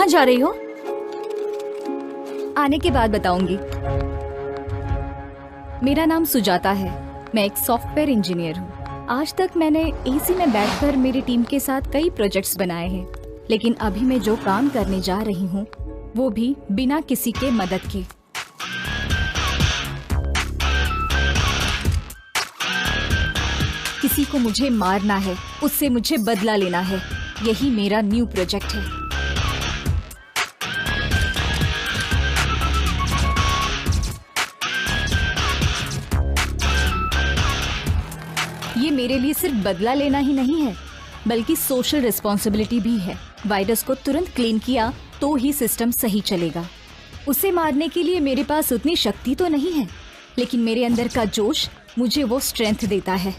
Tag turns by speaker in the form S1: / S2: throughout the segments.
S1: कहाँ जा रही हो?
S2: आने के बाद बताऊंगी। मेरा नाम सुजाता है, मैं एक सॉफ्टवेयर इंजीनियर हूँ। आज तक मैंने एसी में बैठकर मेरी टीम के साथ कई प्रोजेक्ट्स बनाए हैं, लेकिन अभी मैं जो काम करने जा रही हूँ वो भी बिना किसी के मदद के। किसी को मुझे मारना है, उससे मुझे बदला लेना है। यही मेरा न्यू प्रोजेक्ट है। ये मेरे लिए सिर्फ बदला लेना ही नहीं है, बल्कि सोशल रिस्पॉन्सिबिलिटी भी है। वायरस को तुरंत क्लीन किया तो ही सिस्टम सही चलेगा। उसे मारने के लिए मेरे पास उतनी शक्ति तो नहीं है, लेकिन मेरे अंदर का जोश मुझे वो स्ट्रेंथ देता है।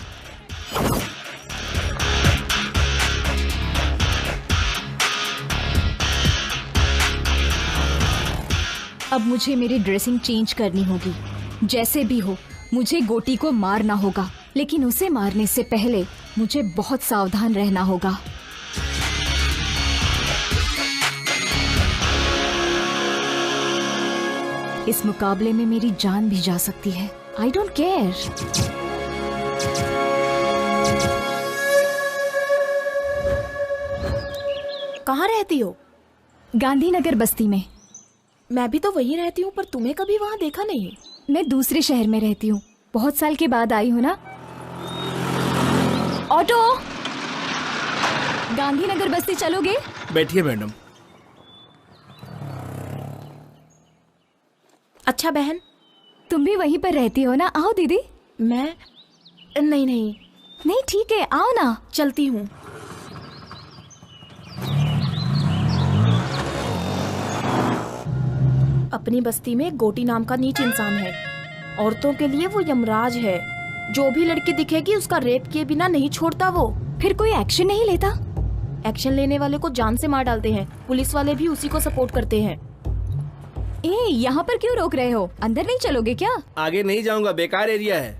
S2: अब मुझे मेरी ड्रेसिंग चेंज करनी होगी। जैसे भी हो मुझे गोटी को मारना होगा, लेकिन उसे मारने से पहले मुझे बहुत सावधान रहना होगा। इस मुकाबले में मेरी जान भी जा सकती है। I don't care.
S1: कहाँ रहती हो?
S2: गांधीनगर बस्ती में।
S1: मैं भी तो वहीं रहती हूँ, पर तुम्हें कभी वहाँ देखा नहीं।
S2: मैं दूसरे शहर में रहती हूँ, बहुत साल के बाद आई हूँ ना। ऑटो, गांधीनगर बस्ती चलोगे?
S3: बैठिए मैडम।
S1: अच्छा बहन,
S2: तुम भी वहीं पर रहती हो ना? आओ दीदी।
S1: मैं नहीं,
S2: ठीक है, आओ ना।
S1: चलती हूँ। अपनी बस्ती में गोटी नाम का नीच इंसान है। औरतों के लिए वो यमराज है। जो भी लड़की दिखेगी उसका रेप किए बिना नहीं छोड़ता वो।
S2: फिर कोई एक्शन नहीं लेता?
S1: एक्शन लेने वाले को जान से मार डालते हैं। पुलिस वाले भी उसी को सपोर्ट करते हैं।
S2: यहाँ पर क्यों रोक रहे हो? अंदर नहीं चलोगे क्या?
S3: आगे नहीं जाऊंगा, बेकार एरिया है।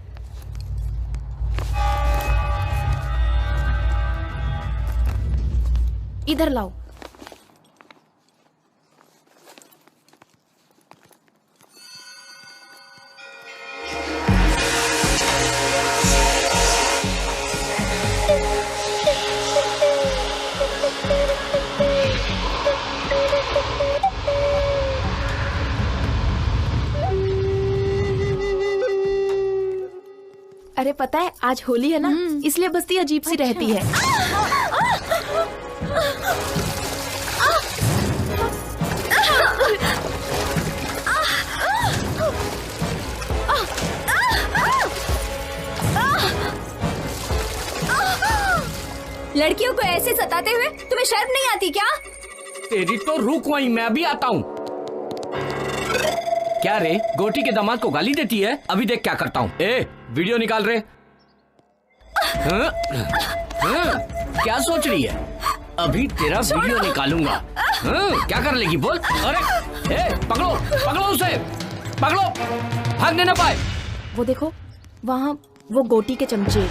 S1: इधर लाओ। अरे पता है आज होली है ना, इसलिए बस्ती अजीब सी रहती है।
S2: लड़कियों को ऐसे सताते हुए तुम्हें शर्म नहीं आती क्या?
S4: तेरी तो रुक, वहीं मैं भी आता हूँ। क्या रे, गोटी के दामाद को गाली देती है? अभी देख क्या करता हूँ। वीडियो निकाल रे। क्या सोच रही है? अभी तेरा वीडियो निकालूंगा। क्या कर लेगी बोल? अरे पकड़ो पकड़ो उसे, पकड़ो, भागने ना पाए।
S1: वो देखो वहाँ वो गोटी के चमचे।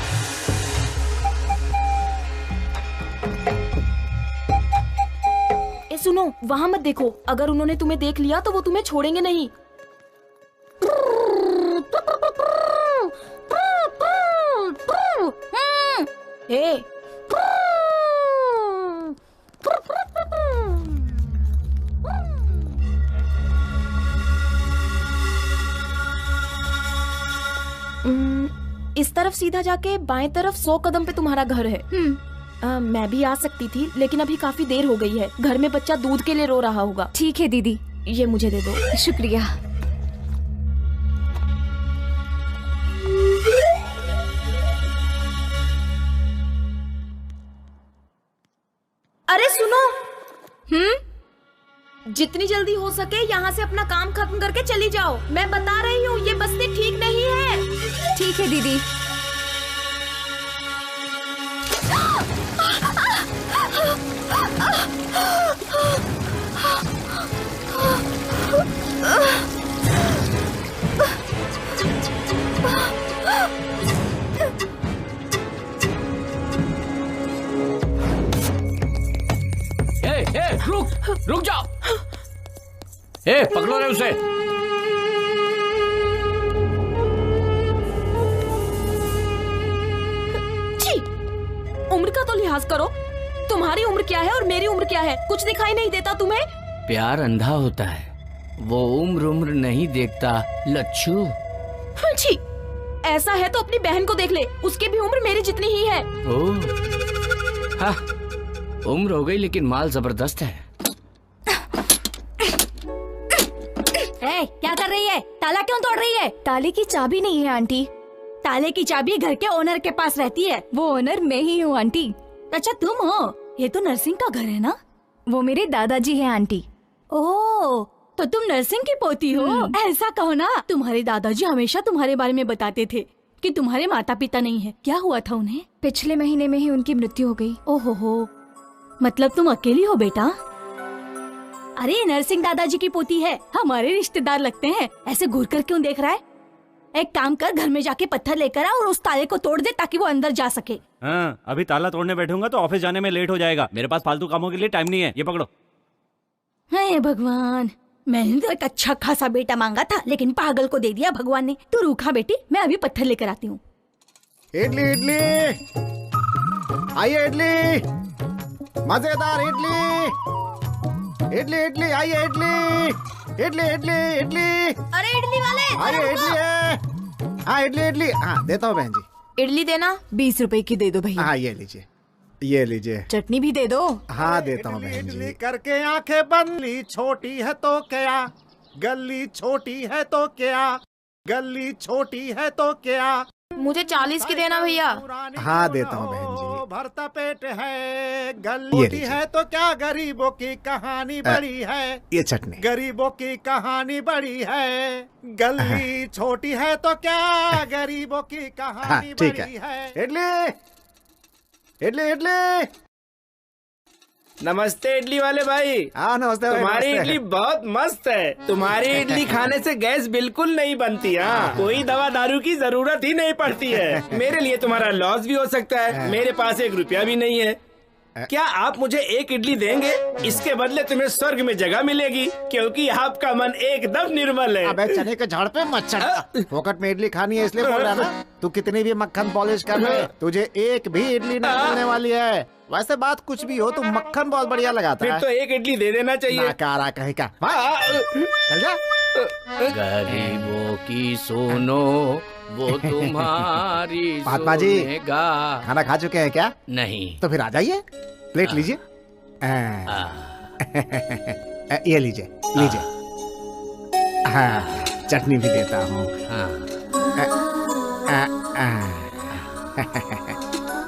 S1: सुनो, वहाँ मत देखो। अगर उन्होंने तुम्हें देख लिया तो वो तुम्हें छोड़ेंगे नहीं। हे, इस तरफ सीधा जाके बाएं तरफ 100 कदम पे तुम्हारा घर है। मैं भी आ सकती थी, लेकिन अभी काफी देर हो गई है। घर में बच्चा दूध के लिए रो रहा होगा।
S2: ठीक है दीदी,
S1: ये मुझे दे दो।
S2: शुक्रिया।
S1: अरे सुनो, जितनी जल्दी हो सके यहाँ से अपना काम खत्म करके चली जाओ। मैं बता रही हूँ, ये बस्ती ठीक नहीं है।
S2: ठीक है दीदी।
S4: रुक, रुक जाओ। ए, पकड़ो रे उसे।
S1: छी, उम्र का तो लिहाज करो। तुम्हारी उम्र क्या है और मेरी उम्र क्या है? कुछ दिखाई नहीं देता तुम्हें?
S4: प्यार अंधा होता है, वो उम्र नहीं देखता लच्छू।
S1: छी, ऐसा है तो अपनी बहन को देख ले, उसकी भी उम्र मेरी जितनी ही है।
S4: ओह, हाँ, उम्र हो गई लेकिन माल जबरदस्त है।
S2: क्या कर रही है? ताला क्यों तोड़ रही है? ताले की चाबी नहीं है आंटी। ताले की चाबी घर के ओनर के पास रहती है। वो ओनर मैं ही हूँ आंटी। अच्छा तुम हो? ये तो नर्सिंग का घर है ना? वो मेरे दादाजी हैं आंटी। ओह, तो तुम नर्सिंग की पोती हो? ऐसा कहो ना, तुम्हारे दादाजी हमेशा तुम्हारे बारे में बताते थे कि तुम्हारे माता पिता नहीं है। क्या हुआ था उन्हें? पिछले महीने में ही उनकी मृत्यु हो गई। ओहो हो, मतलब तुम अकेली हो बेटा? अरे नरसिंह दादाजी की पोती है, हमारे रिश्तेदार लगते हैं। ऐसे घूर कर क्यों देख रहा है? एक काम कर, घर में जाके पत्थर लेकर आ और उस ताले को तोड़ दे ताकि वो अंदर जा सके।
S5: हाँ, अभी ताला तोड़ने बैठूंगा तो ऑफिस जाने में लेट हो जाएगा। मेरे पास फालतू कामों के लिए टाइम नहीं है। ये पकड़ो।
S2: हे भगवान, मैंने तो एक अच्छा खासा बेटा मांगा था लेकिन पागल को दे दिया भगवान ने। तू रूखा बेटी, मैं अभी पत्थर लेकर आती हूँ।
S6: इडली इडली, आइए इडली, मजेदार इडली, इडली इडली, आइए इडली, इडली इडली इडली।
S2: अरे इडली वाले,
S6: आइए इडली है। हाँ इडली इडली, हाँ देता हूँ बहन जी।
S1: इडली देना।
S2: 20 रुपए की दे दो भैया।
S6: हाँ ये लीजिए, ये लीजिए।
S2: चटनी भी दे दो।
S6: हाँ देता हूँ बहन जी।
S7: करके आंखें बंद, छोटी है तो क्या, गली छोटी है तो क्या, गली छोटी है तो क्या।
S1: मुझे 40 की देना भैया।
S6: हाँ देता हूँ बहन जी।
S7: भरता पेट है, गली छोटी है तो क्या, गरीबों की कहानी बड़ी है।
S6: ये चटनी।
S7: गरीबों की कहानी बड़ी है, गली छोटी है तो क्या, गरीबों की कहानी बड़ी है।
S6: इडली इडली इडली।
S3: नमस्ते इडली वाले भाई।
S6: हाँ नमस्ते।
S3: तुम्हारी इडली बहुत मस्त है। तुम्हारी इडली खाने से गैस बिल्कुल नहीं बनती। हाँ, कोई दवा दारू की जरूरत ही नहीं पड़ती है। मेरे लिए तुम्हारा लॉस भी हो सकता है। मेरे पास 1 रुपया भी नहीं है। क्या आप मुझे 1 इडली देंगे? इसके बदले तुम्हें स्वर्ग में जगह मिलेगी, क्योंकि आपका मन एकदम निर्मल है।
S6: अबे चने के झाड़ पे मत चढ़। फोकट में इडली खानी है इसलिए बोल रहा ना। तू कितनी भी मक्खन पॉलिश कर ले, तुझे एक भी इडली नहीं मिलने वाली है। वैसे बात कुछ भी हो, तू मक्खन बहुत बढ़िया लगाता
S3: फिर
S6: है।
S3: तो 1 इडली दे देना चाहिए।
S6: नाकारा कहीं का। चल जा।
S4: गरीबों की सुनो, वो तुम्हारी
S6: महात्मा जी,
S4: सुनेगा।
S6: खाना खा चुके हैं क्या?
S4: नहीं।
S6: तो फिर आ जाइए, प्लेट लीजिए। ये लीजिए लीजिए। हाँ चटनी भी देता हूँ।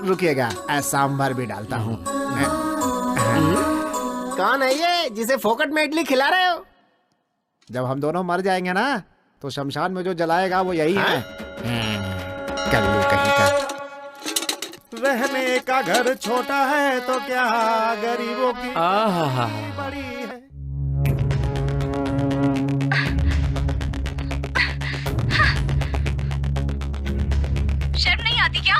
S6: रुकिएगा, सांभर भी डालता हूँ। कौन है ये जिसे फोकट में इडली खिला रहे हो? जब हम दोनों मर जाएंगे ना, तो शमशान में जो जलाएगा वो यही है। कल्लू कहीं का।
S7: रहने का घर छोटा है तो क्या, गरीबों की बड़ी है।
S2: शर्म नहीं आती क्या?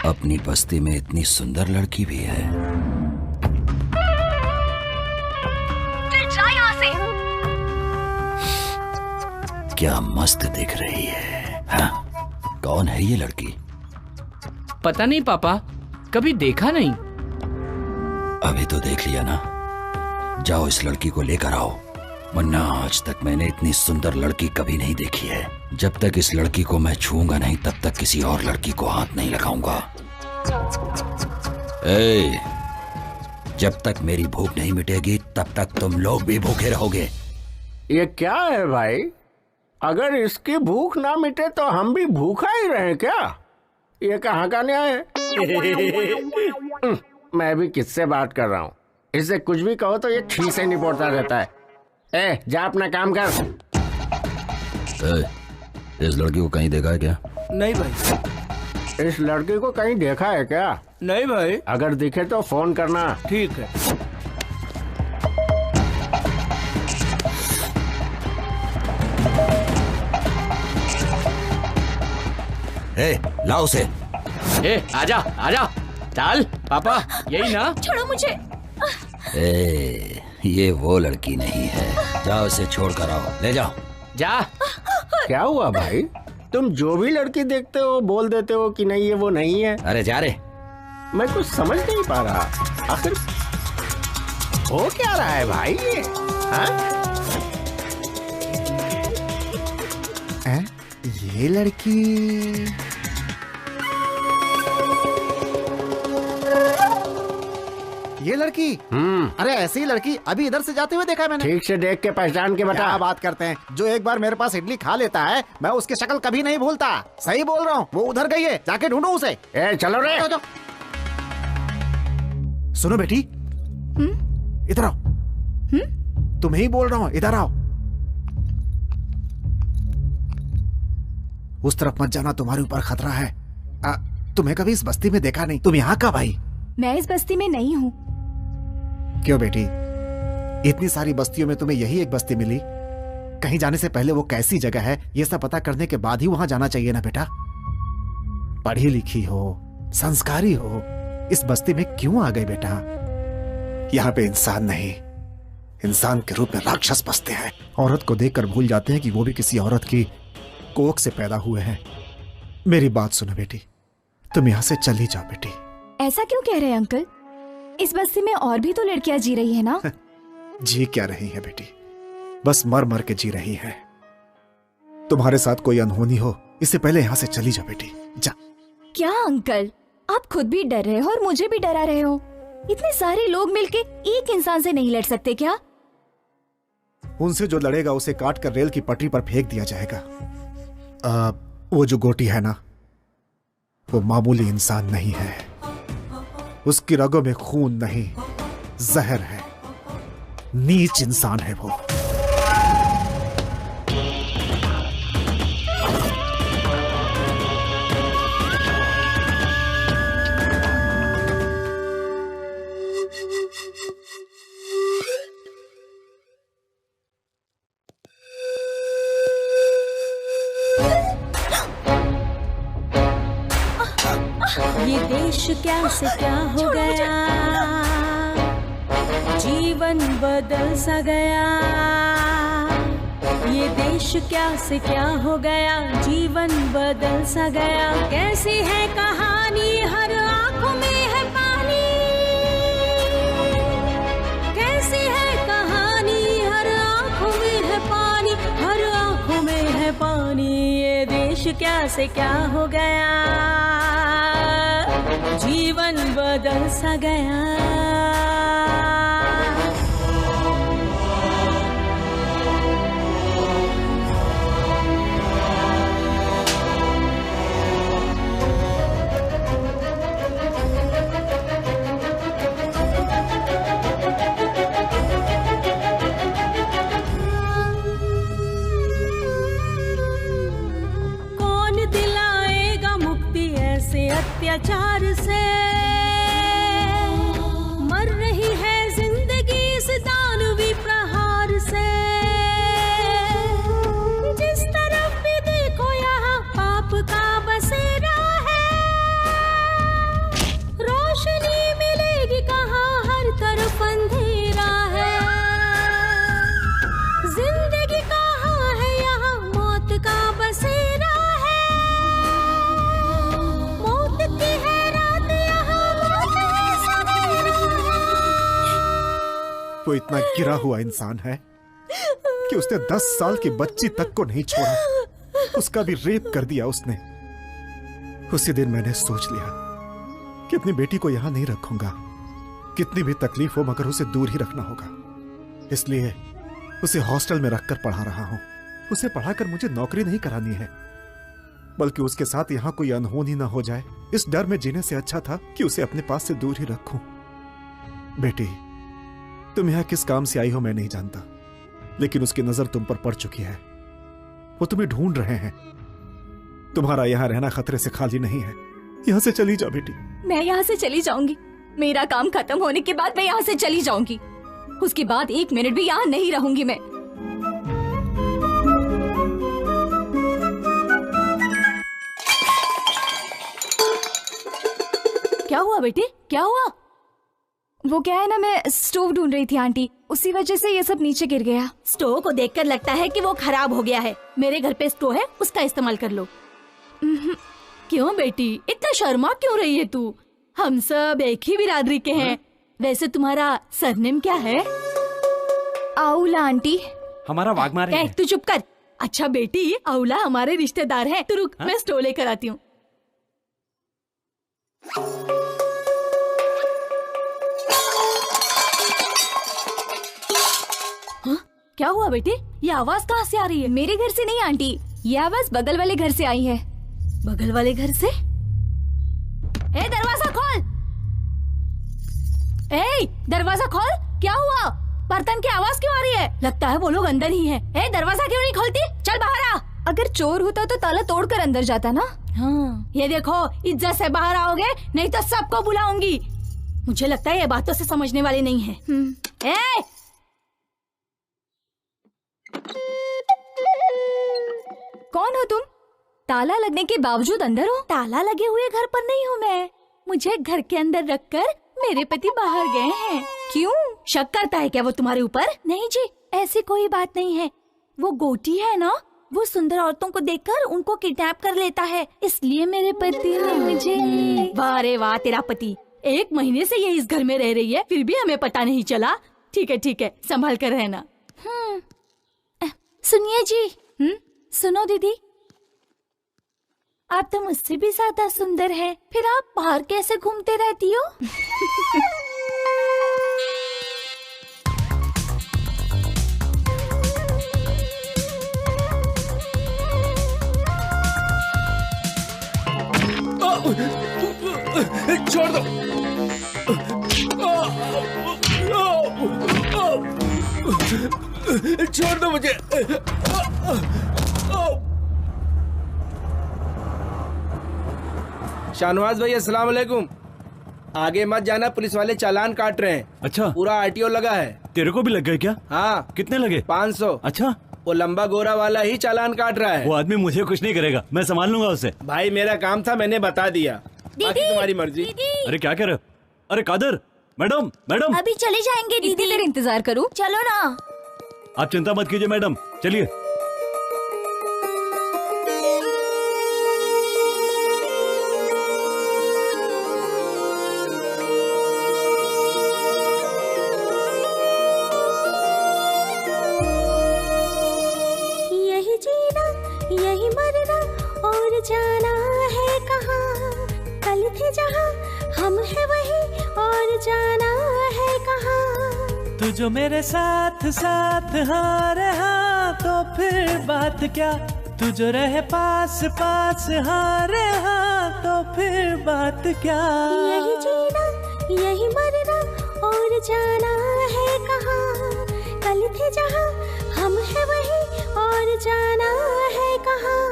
S8: अपनी बस्ती में इतनी सुंदर लड़की भी है।
S2: फिर जा यहाँ से।
S8: क्या मस्त दिख रही है। हाँ? कौन है ये लड़की?
S4: पता नहीं पापा, कभी देखा नहीं।
S8: अभी तो देख लिया ना। जाओ इस लड़की को लेकर आओ, वरना आज तक मैंने इतनी सुंदर लड़की कभी नहीं देखी है। जब तक इस लड़की को मैं छूऊंगा नहीं, तब तक किसी और लड़की को हाथ नहीं लगाऊंगा। ए, जब तक मेरी भूख नहीं मिटेगी तब तक तुम लोग भी भूखे रहोगे।
S3: ये क्या है भाई? अगर इसकी भूख ना मिटे तो हम भी भूखा ही रहे क्या? ये कहाँ का न्याय है? मैं भी किससे बात कर रहा हूँ? इससे कुछ भी कहो तो ये ठीक से निपोड़ता रहता है। ए, जा अपना काम कर।
S8: इस लड़की को कहीं देखा है क्या?
S3: नहीं भाई। इस लड़की को कहीं देखा है क्या? नहीं भाई। अगर दिखे तो फोन करना। ठीक है।
S8: ए, लाओ उसे।
S4: ए, आजा आजा। चल पापा, यही ना?
S1: छोड़ो मुझे।
S8: ए, ये वो लड़की नहीं है, जाओ उसे छोड़ कर आओ, ले जाओ।
S4: जा।
S3: क्या हुआ भाई? तुम जो भी लड़की देखते हो बोल देते हो कि नहीं ये वो नहीं है।
S8: अरे जा रे।
S3: मैं कुछ समझ नहीं पा रहा, आखिर हो क्या रहा है भाई ये? हाँ?
S6: ये लड़की अरे ऐसी ही लड़की अभी इधर से जाते हुए देखा मैंने।
S3: ठीक से देख के पहचान के बता।
S6: क्या बात करते हैं, जो एक बार मेरे पास इडली खा लेता है मैं उसकी शक्ल कभी नहीं भूलता। सही बोल रहा हूँ, वो उधर गई है, जाके ढूंढो उसे।
S3: ए चलो रे।
S6: जाओ। सुनो बेटी, इधर आओ। तुम्हें ही बोल रहा हूँ, इधर आओ। उस तरफ मत जाना, तुम्हारे ऊपर खतरा है। तुम्हें कभी इस बस्ती में देखा नहीं, तुम यहाँ कब आई?
S2: मैं इस बस्ती में नहीं हूँ।
S6: क्यों बेटी, इतनी सारी बस्तियों में तुम्हें यही एक बस्ती मिली? कहीं जाने से पहले वो कैसी जगह है ये सब पता करने के बाद ही वहां जाना चाहिए ना बेटा। पढ़ी लिखी हो, संस्कारी हो, इस बस्ती में क्यों आ गई बेटा? यहाँ पे इंसान नहीं, इंसान के रूप में राक्षस बसते हैं। औरत को देखकर भूल जाते हैं कि वो भी किसी औरत की कोख से पैदा हुए हैं। मेरी बात सुनो बेटी, तुम यहाँ से चली जाओ बेटी।
S2: ऐसा क्यों कह रहे हैं अंकल? इस बस्ती में और भी तो लड़कियां जी रही है ना?
S6: जी क्या रही है बेटी, बस मर मर के जी रही है। तुम्हारे साथ कोई अनहोनी हो इससे पहले यहाँ से चली जाओ बेटी, जा।
S2: क्या अंकल, आप खुद भी डर रहे हो और मुझे भी डरा रहे हो। इतने सारे लोग मिलके एक इंसान से नहीं लड़ सकते क्या?
S6: उनसे जो लड़ेगा उसे काट कर रेल की पटरी पर फेंक दिया जाएगा। वो जो गोटी है ना, वो मामूली इंसान नहीं है। उसकी रगों में खून नहीं, जहर है। नीच इंसान है वो।
S9: ये देश क्या से क्या हो गया, जीवन बदल सा गया। ये देश क्या से क्या हो गया, जीवन बदल सा गया। कैसी है कहानी, हर आंखों में है पानी। कैसी है कहानी, हर आंखों में है पानी, हर आंखों में है पानी। ये देश क्या से क्या हो गया, जीवन बदल सा गया। कौन दिलाएगा मुक्ति ऐसे अत्याचार से? मर रही है जिंदगी इस दानवी प्रहार से। जिस तरफ भी देखो यहाँ पाप का बसेरा है। रोशनी मिलेगी कहाँ, हर तरफ अंधेरा है। जिंदगी कहाँ है यहाँ, मौत का बसेरा है। मौत की है रात यहाँ, मौत है सवेरा है।
S6: वो इतना गिरा हुआ इंसान है कि उसने 10 साल की बच्ची तक को नहीं छोड़ा। उसका भी रेप कर दिया उसने। उसी दिन मैंने सोच लिया कि अपनी बेटी को यहां नहीं रखूंगा। कितनी भी तकलीफ हो मगर उसे दूर ही रखना होगा। इसलिए उसे हॉस्टल में रखकर पढ़ा रहा हूं। उसे पढ़ाकर मुझे नौकरी नहीं करानी है, बल्कि उसके साथ यहां कोई अनहोनी ना हो जाए, इस डर में जीने से अच्छा था कि उसे अपने पास से दूर ही रखूं। बेटी, तुम यहाँ किस काम से आई हो मैं नहीं जानता, लेकिन उसकी नजर तुम पर पड़ चुकी है। वो तुम्हें ढूंढ रहे हैं। तुम्हारा यहाँ रहना खतरे से खाली नहीं है। यहाँ से चली जाओ बेटी।
S2: मैं यहाँ से चली जाऊंगी। मेरा काम खत्म होने के बाद मैं यहाँ से चली जाऊंगी। उसके बाद 1 मिनट भी यहाँ नहीं रहूंगी मैं।
S1: क्या हुआ
S2: हुआ बेटे, क्या हुआ? वो क्या है ना, मैं स्टोव ढूंढ रही थी आंटी, उसी वजह से ये सब नीचे गिर गया।
S9: स्टोव को देखकर लगता है कि वो खराब हो गया है। मेरे घर पे स्टोव है, उसका इस्तेमाल कर लो। क्यों बेटी, इतना शर्मा क्यों रही है तू? हम सब एक ही बिरादरी के हैं। वैसे तुम्हारा सरनेम क्या है?
S2: आउला आंटी।
S5: हमारा वाघमारे है।
S9: तू चुप कर। अच्छा बेटी, आउला हमारे रिश्तेदार हैं। तू रुक, मैं स्टोव लेकर आती हूँ। क्या हुआ बेटे, ये आवाज कहाँ से आ रही है?
S2: मेरे घर से नहीं आंटी, ये आवाज बगल वाले घर से आई है।
S9: बगल वाले घर से? ए दरवाजा खोल! ए दरवाजा खोल! क्या हुआ? बर्तन की आवाज क्यों आ रही है? लगता है वो लोग अंदर ही हैं। ए दरवाजा क्यों नहीं खोलती? चल बाहर आ।
S2: अगर चोर होता तो ताला तोड़कर अंदर जाता ना।
S9: हाँ, ये देखो, इज्जत से बाहर आओगे नहीं तो सबको बुलाऊंगी। मुझे लगता है ये बातों से समझने वाले नहीं है। ए
S2: कौन हो तुम? ताला लगने के बावजूद अंदर हो?
S9: ताला लगे हुए घर पर नहीं हूँ मैं। मुझे घर के अंदर रखकर मेरे पति बाहर गए हैं।
S2: क्यों?
S9: शक करता है क्या वो तुम्हारे ऊपर? नहीं जी, ऐसी कोई बात नहीं है। वो गोटी है ना, वो सुंदर औरतों को देखकर उनको किडनैप कर लेता है, इसलिए मेरे पति ने मुझे। वाह रे वाह, तेरा पति 1 महीने से ये इस घर में रह रही है, फिर भी हमें पता नहीं चला। ठीक है, संभाल कर रहना। सुनिए जी। सुनो दीदी, आप तो मुझसे भी ज्यादा सुंदर हैं, फिर आप बाहर कैसे घूमते रहती हो?
S3: छोड़ दो। छोड़ दो मुझे। शाहनवाज भाई, अस्सलाम वालेकुम। आगे मत जाना, पुलिस वाले चालान काट रहे हैं।
S5: अच्छा,
S3: पूरा आरटीओ लगा है।
S5: तेरे को भी लग गए क्या?
S3: हाँ।
S5: कितने लगे?
S3: 500।
S5: अच्छा,
S3: वो लंबा गोरा वाला ही चालान काट रहा है।
S5: वो आदमी मुझे कुछ नहीं करेगा, मैं संभाल लूंगा उसे।
S3: भाई मेरा काम था, मैंने बता दिया। बाकी तुम्हारी मर्जी।
S5: अरे क्या कर रहे हो? अरे कादर, मैडम मैडम।
S9: अभी चले जाएंगे
S2: इतनी
S9: दीदी।
S2: देर इंतजार करूं?
S9: चलो ना।
S5: आप चिंता मत कीजिए मैडम, चलिए।
S9: यही जीना, यही मरना, और जाना है कहाँ? कल थे जहाँ, हम है वही, और जाना है कहाँ?
S10: तू जो मेरे साथ साथ हाँ रहा तो फिर बात क्या? तू जो रहे पास पास हाँ रहा तो फिर बात क्या?
S9: यही जीना, यही मरना, और जाना है कहाँ? कल थे जहाँ, हम है वही, और जाना है कहाँ?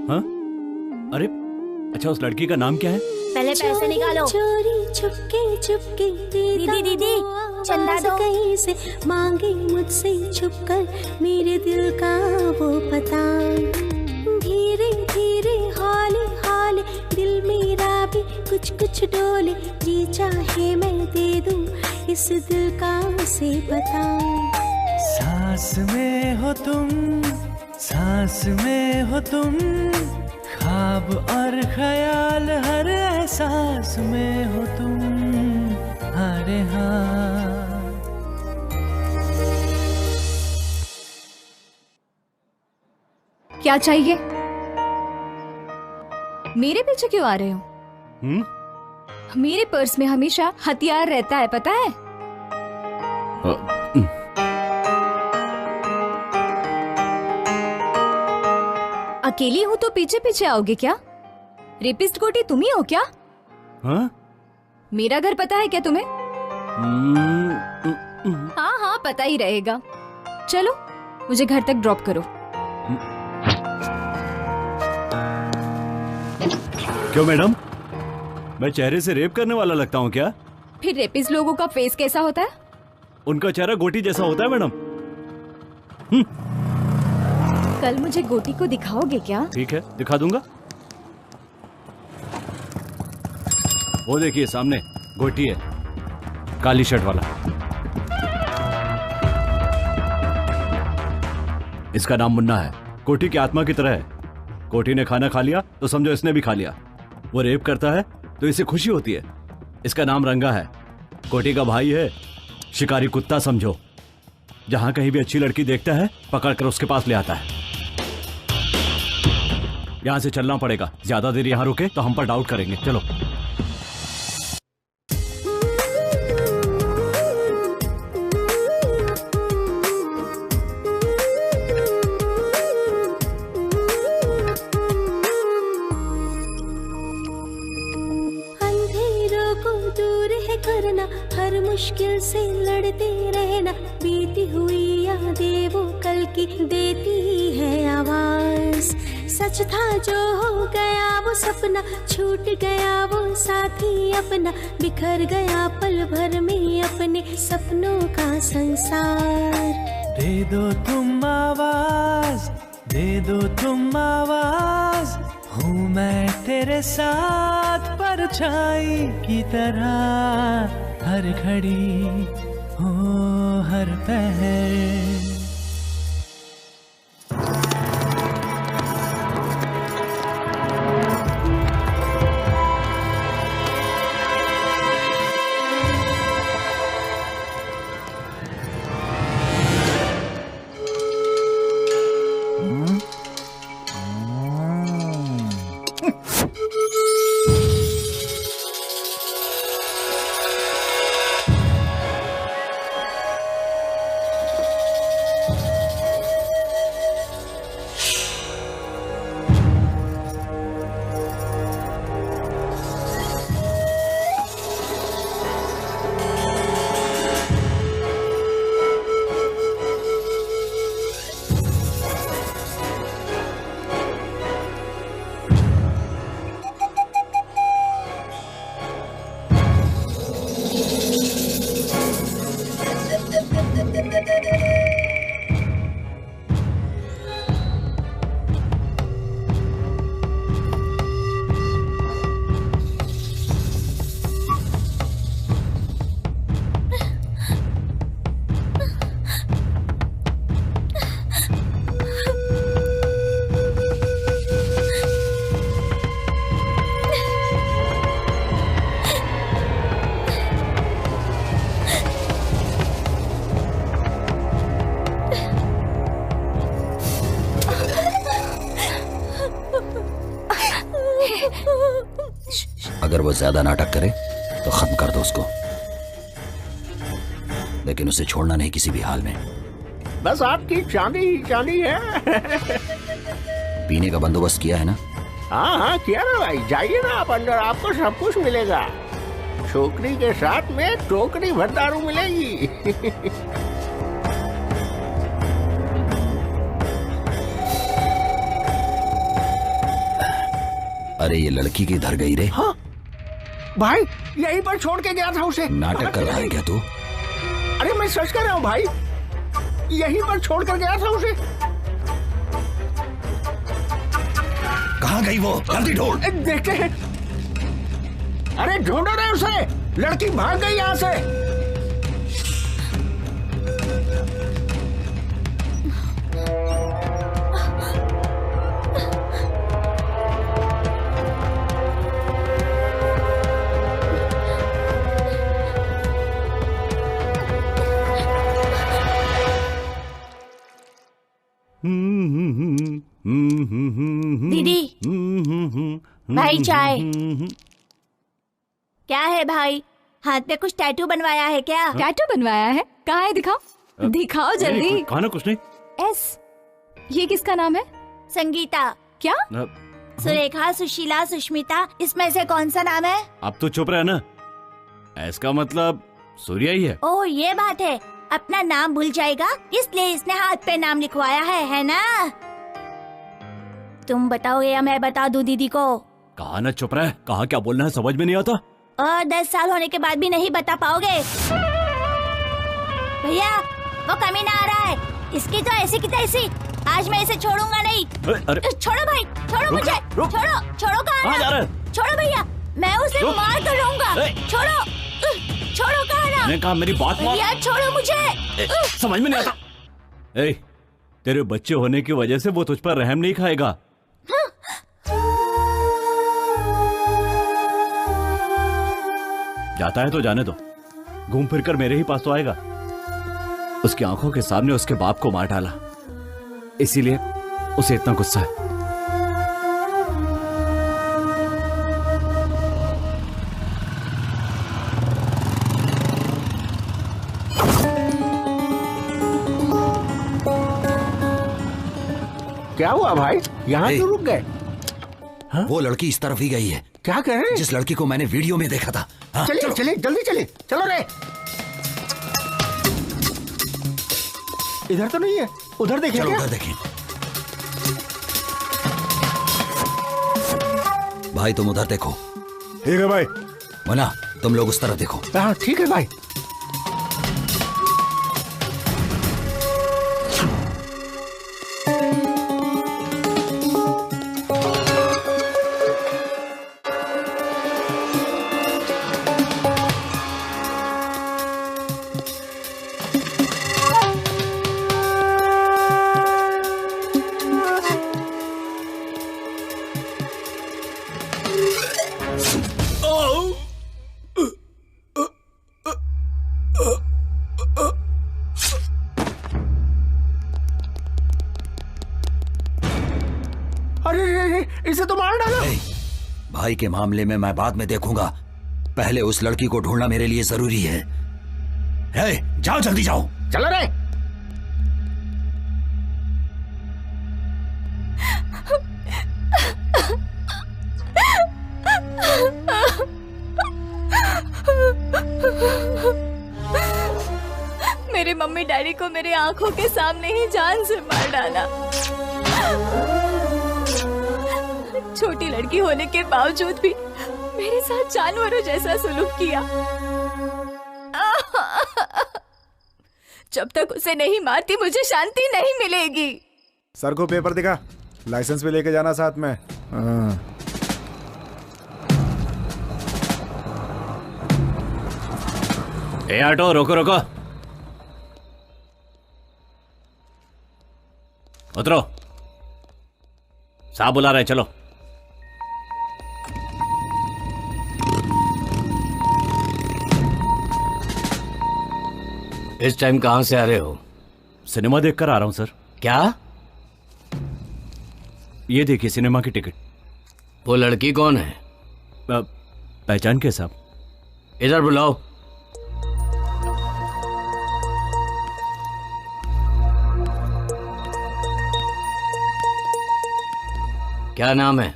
S5: हाँ? अरे अच्छा, उस लड़की का नाम क्या है?
S9: पहले पैसे निकालो। चोरी छुपके छुपके दीदी चंदा दो। कहीं से मांगे मुझसे छुपकर मेरे दिल का वो पता। धीरे धीरे हौले हौले दिल मेरा भी कुछ कुछ डोले। जी चाहे मैं दे दूं इस दिल का उसे पता।
S10: सांस में हो तुम, सांस में हो तुम, ख्वाब और ख्याल हर एहसास में हो तुम। अरे हाँ,
S2: क्या चाहिए? मेरे पीछे क्यों आ रहे हो? मेरे पर्स में हमेशा हथियार रहता है, पता है? अकेली हूँ तो पीछे पीछे आओगे क्या? रेपिस्ट गोटी तुम ही हो क्या?
S5: हाँ?
S2: मेरा घर पता है क्या तुम्हें? हाँ हाँ पता ही रहेगा। चलो मुझे घर तक ड्रॉप करो।
S5: क्यों मैडम, मैं चेहरे से रेप करने वाला लगता हूँ क्या?
S2: फिर रेपिस्ट लोगों का फेस कैसा होता है?
S5: उनका चेहरा गोटी जैसा होता है मैडम।
S2: कल मुझे गोटी को दिखाओगे क्या?
S5: ठीक है, दिखा दूंगा। वो देखिए सामने गोटी है, काली शर्ट वाला। इसका नाम मुन्ना है, कोटी की आत्मा की तरह है। कोटी ने खाना खा लिया तो समझो इसने भी खा लिया। वो रेप करता है तो इसे खुशी होती है। इसका नाम रंगा है, कोटी का भाई है, शिकारी कुत्ता समझो। जहां कहीं भी अच्छी लड़की देखता है पकड़कर उसके पास ले आता है। यहां से चलना पड़ेगा, ज्यादा देर यहां रुके तो हम पर डाउट करेंगे। चलो।
S9: करना, हर मुश्किल से लड़ते रहना, बीती हुई यादें वो कल की देती है आवाज। सच था जो हो गया वो सपना, छूट गया वो साथी अपना, बिखर गया पल भर में अपने सपनों का संसार।
S10: दे दो तुम आवाज, दे दो तुम आवाज, हूँ मैं तेरे साथ परछाई की तरह, हर घड़ी हो हर पहर।
S8: अगर वो ज्यादा नाटक करे तो खत्म कर दो उसको, लेकिन उसे छोड़ना नहीं किसी भी हाल में।
S3: बस आपकी चांदी ही चांदी है।
S8: पीने का बंदोबस्त किया है ना?
S3: हाँ हाँ किया ना भाई, जाइए ना आप अंदर, आपको सब कुछ मिलेगा। छोकरी के साथ में टोकरी भर दारू मिलेगी।
S8: अरे ये लड़की किधर गई रे?
S3: हाँ भाई, यहीं पर छोड़ के गया था उसे।
S8: नाटक कर रहा है क्या तू?
S3: अरे मैं सच कर रहा हूँ भाई, यहीं पर छोड़ कर गया था उसे।
S8: कहाँ गई वो? जल्दी ढूंढ।
S3: देखते हैं। अरे ढूंढो रे उसे, लड़की भाग गई यहाँ से।
S9: दीदी, भाई चाय। क्या है भाई, हाथ पे कुछ टैटू बनवाया है क्या?
S2: टैटू बनवाया है? कहाँ है, दिखाओ दिखाओ जल्दी।
S5: कहा ना कुछ नहीं।
S2: एस, ये किसका नाम है?
S9: संगीता।
S2: क्या?
S9: सुरेखा, सुशीला, सुष्मिता, इसमें से कौन सा नाम है?
S5: अब तो चुप रहे ना। इसका मतलब सूर्या ही है।
S9: ओह ये बात है, अपना नाम भूल जाएगा इसलिए इसने हाथ पे नाम लिखवाया है ना? तुम बताओगे या मैं बता दूं दीदी को?
S5: कहा ना चुप रहे, कहा क्या बोलना है समझ में नहीं आता।
S9: और 10 साल होने के बाद भी नहीं बता पाओगे? भैया वो कमीना आ रहा है, इसकी तो ऐसी की तैसी, आज मैं इसे छोड़ूंगा नहीं।
S5: अरे
S9: छोड़ो भाई, छोड़ो मुझे,
S5: रुक।
S9: छोड़ो, छोड़ो
S5: कहाँ जा रहे
S9: कहाँ?
S5: हैं?
S9: छोड़ो भैया, मैं उसे
S5: रुक।
S9: मार कर लूंगा। छोड़ो, छोड़ो कहाँ ना?
S5: मैंने कहा मेरी बात मान।
S9: भैया छोड़ो मुझे।
S5: समझ में नहीं आता। ए, तेरे बच्चे होने की वजह से वो तुझ पर रहम नहीं खाएगा। जाता है तो जाने दो, घूम फिर कर मेरे ही पास तो आएगा। उसकी आंखों के सामने उसके बाप को मार डाला, इसीलिए उसे इतना गुस्सा है।
S3: क्या हुआ भाई, यहाँ
S8: ए,
S3: क्यों रुक गए?
S8: वो लड़की इस तरफ ही गई है।
S3: क्या कह रहे हैं?
S8: जिस लड़की को मैंने वीडियो में देखा था। हाँ,
S3: चलिए
S8: चलो।
S3: चलिए जल्दी चलिए, चलो रे। इधर तो नहीं है, उधर देखिए।
S8: चलो
S3: क्या?
S8: उधर देखें। भाई तुम उधर देखो।
S6: ठीक है भाई।
S8: मुन्ना तुम लोग उस तरफ देखो।
S3: हाँ ठीक है भाई। अरे इसे तो मार डालो।
S8: ए, भाई के मामले में मैं बाद में देखूंगा, पहले उस लड़की को ढूंढना मेरे लिए जरूरी है। ए, जाओ जल्दी जाओ।
S3: चलो रे।
S2: मेरे मम्मी डैडी को मेरे आंखों के सामने ही जान से मार डाला। छोटी लड़की होने के बावजूद भी मेरे साथ जानवरों जैसा सुलूक किया। जब तक उसे नहीं मारती मुझे शांति नहीं मिलेगी।
S6: सर को पेपर दिखा, लाइसेंस भी लेके जाना साथ में। हाँ।
S5: ए ऑटो, रोको रोको, उतरो। साहब बुला रहे, चलो।
S4: इस टाइम कहाँ से आ रहे हो?
S5: सिनेमा देखकर आ रहा हूं सर।
S4: क्या?
S5: ये देखिए सिनेमा की टिकट।
S4: वो लड़की कौन है?
S5: पहचान के साहब?
S4: इधर बुलाओ। क्या नाम है?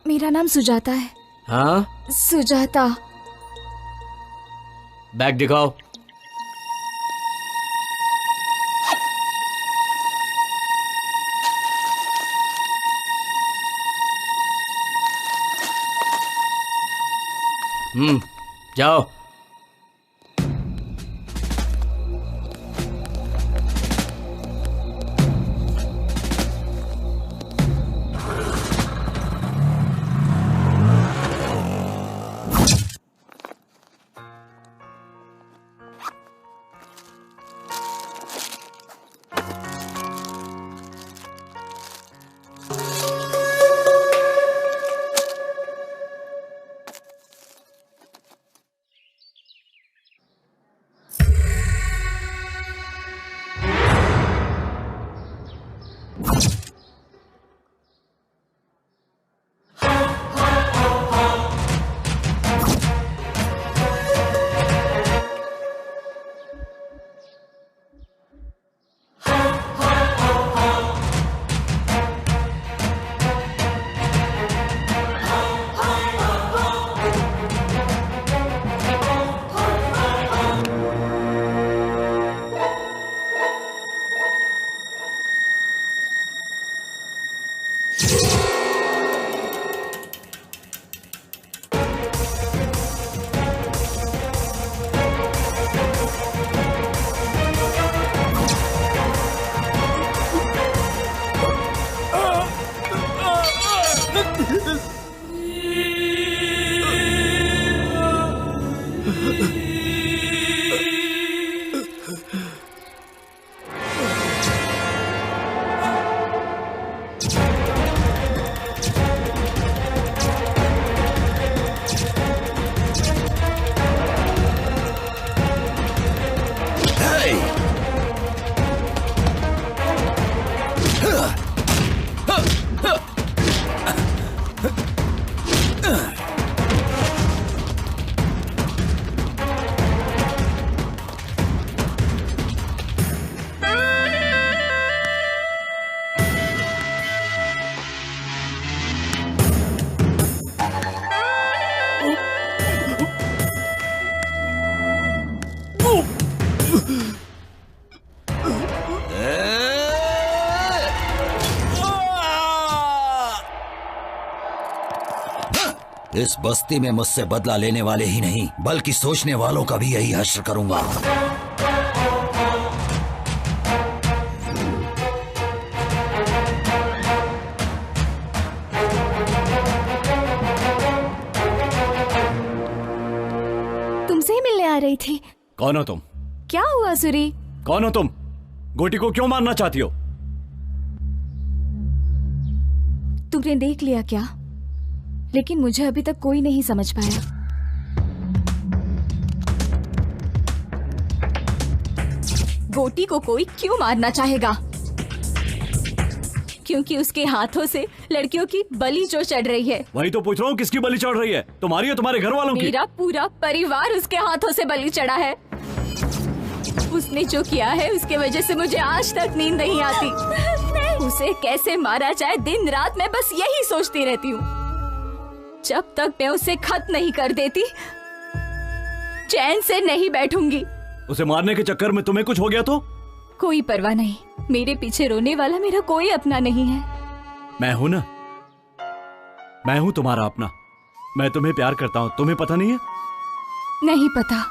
S2: मेरा नाम सुजाता है।
S4: हाँ,
S2: सुजाता।
S4: बैग दिखाओ। जाओ।
S8: इस बस्ती में मुझसे बदला लेने वाले ही नहीं बल्कि सोचने वालों का भी यही हश्र करूंगा।
S2: तुमसे ही मिलने आ रही थी।
S5: कौन हो तुम?
S2: क्या हुआ सूरी?
S5: कौन हो तुम? गोटी को क्यों मारना चाहती हो?
S2: तुमने देख लिया क्या? लेकिन मुझे अभी तक कोई नहीं समझ पाया। गोटी को कोई क्यों मारना चाहेगा? क्योंकि उसके हाथों से लड़कियों की बलि जो चढ़ रही है।
S5: वही तो पूछ रहा हूँ, किसकी बलि चढ़ रही है? तुम्हारी या तुम्हारे घर वालों की?
S2: मेरा पूरा परिवार उसके हाथों से बलि चढ़ा है। उसने जो किया है उसके वजह से मुझे आज तक नींद नहीं आती। उसे कैसे मारा जाए दिन रात मैं बस यही सोचती रहती हूँ। जब तक मैं उसे खत्म नहीं कर देती चैन से नहीं बैठूंगी।
S5: उसे मारने के चक्कर में तुम्हें कुछ हो गया तो?
S2: कोई परवाह नहीं, मेरे पीछे रोने वाला मेरा कोई अपना नहीं है।
S5: मैं हूं ना, मैं हूं तुम्हारा अपना। मैं तुम्हें प्यार करता हूं, तुम्हें पता नहीं है?
S2: नहीं पता।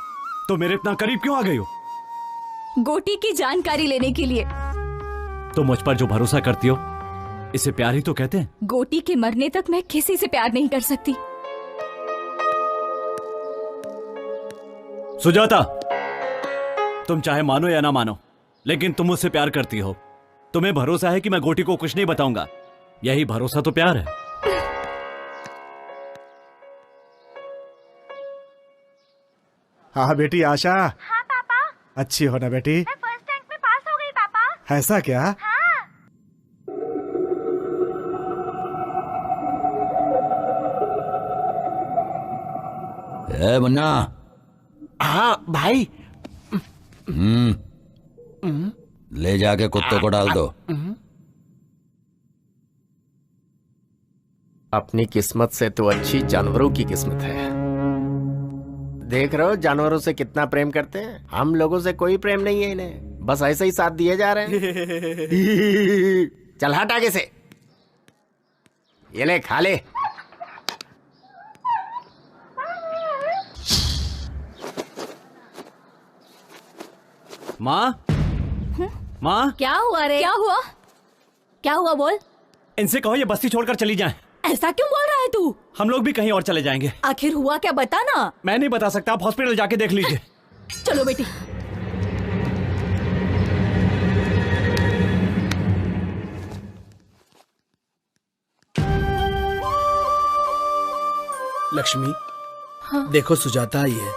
S5: तो मेरे इतना करीब क्यों आ गई हो?
S2: गोटी की जानकारी लेने के लिए।
S5: तुम मुझ पर जो भरोसा करती हो इसे प्यार ही तो कहते हैं।
S2: गोटी के मरने तक मैं किसी से प्यार नहीं कर सकती।
S5: सुजाता, तुम चाहे मानो या ना मानो, लेकिन तुम मुझसे प्यार करती हो। तुम्हें भरोसा है कि मैं गोटी को कुछ नहीं बताऊंगा। यही भरोसा तो प्यार है।
S6: हाँ बेटी आशा।
S9: हाँ पापा।
S6: अच्छी हो ना बेटी?
S9: मैं फर्स्ट रैंक में पास हो गई पापा।
S6: ऐसा क्या?
S9: हाँ।
S8: ए मुन्ना।
S3: हाँ भाई।
S8: ले जाके कुत्ते को डाल दो।
S3: अपनी किस्मत से तो अच्छी जानवरों की किस्मत है। देख रहे हो जानवरों से कितना प्रेम करते हैं। हम लोगों से कोई प्रेम नहीं है इन्हें, बस ऐसे ही साथ दिए जा रहे हैं। चल हट आगे से। ये ले खा ले।
S5: माँ, माँ,
S2: क्या हुआ रे? क्या हुआ? क्या हुआ बोल?
S5: इनसे कहो ये बस्ती छोड़कर चली जाएं।
S2: ऐसा क्यों बोल रहा है तू?
S5: हम लोग भी कहीं और चले जाएंगे।
S2: आखिर हुआ क्या बता ना।
S5: मैं नहीं बता सकता, आप हॉस्पिटल जाके देख लीजिए।
S2: चलो बेटी।
S3: लक्ष्मी, हाँ? देखो सुजाता आई है।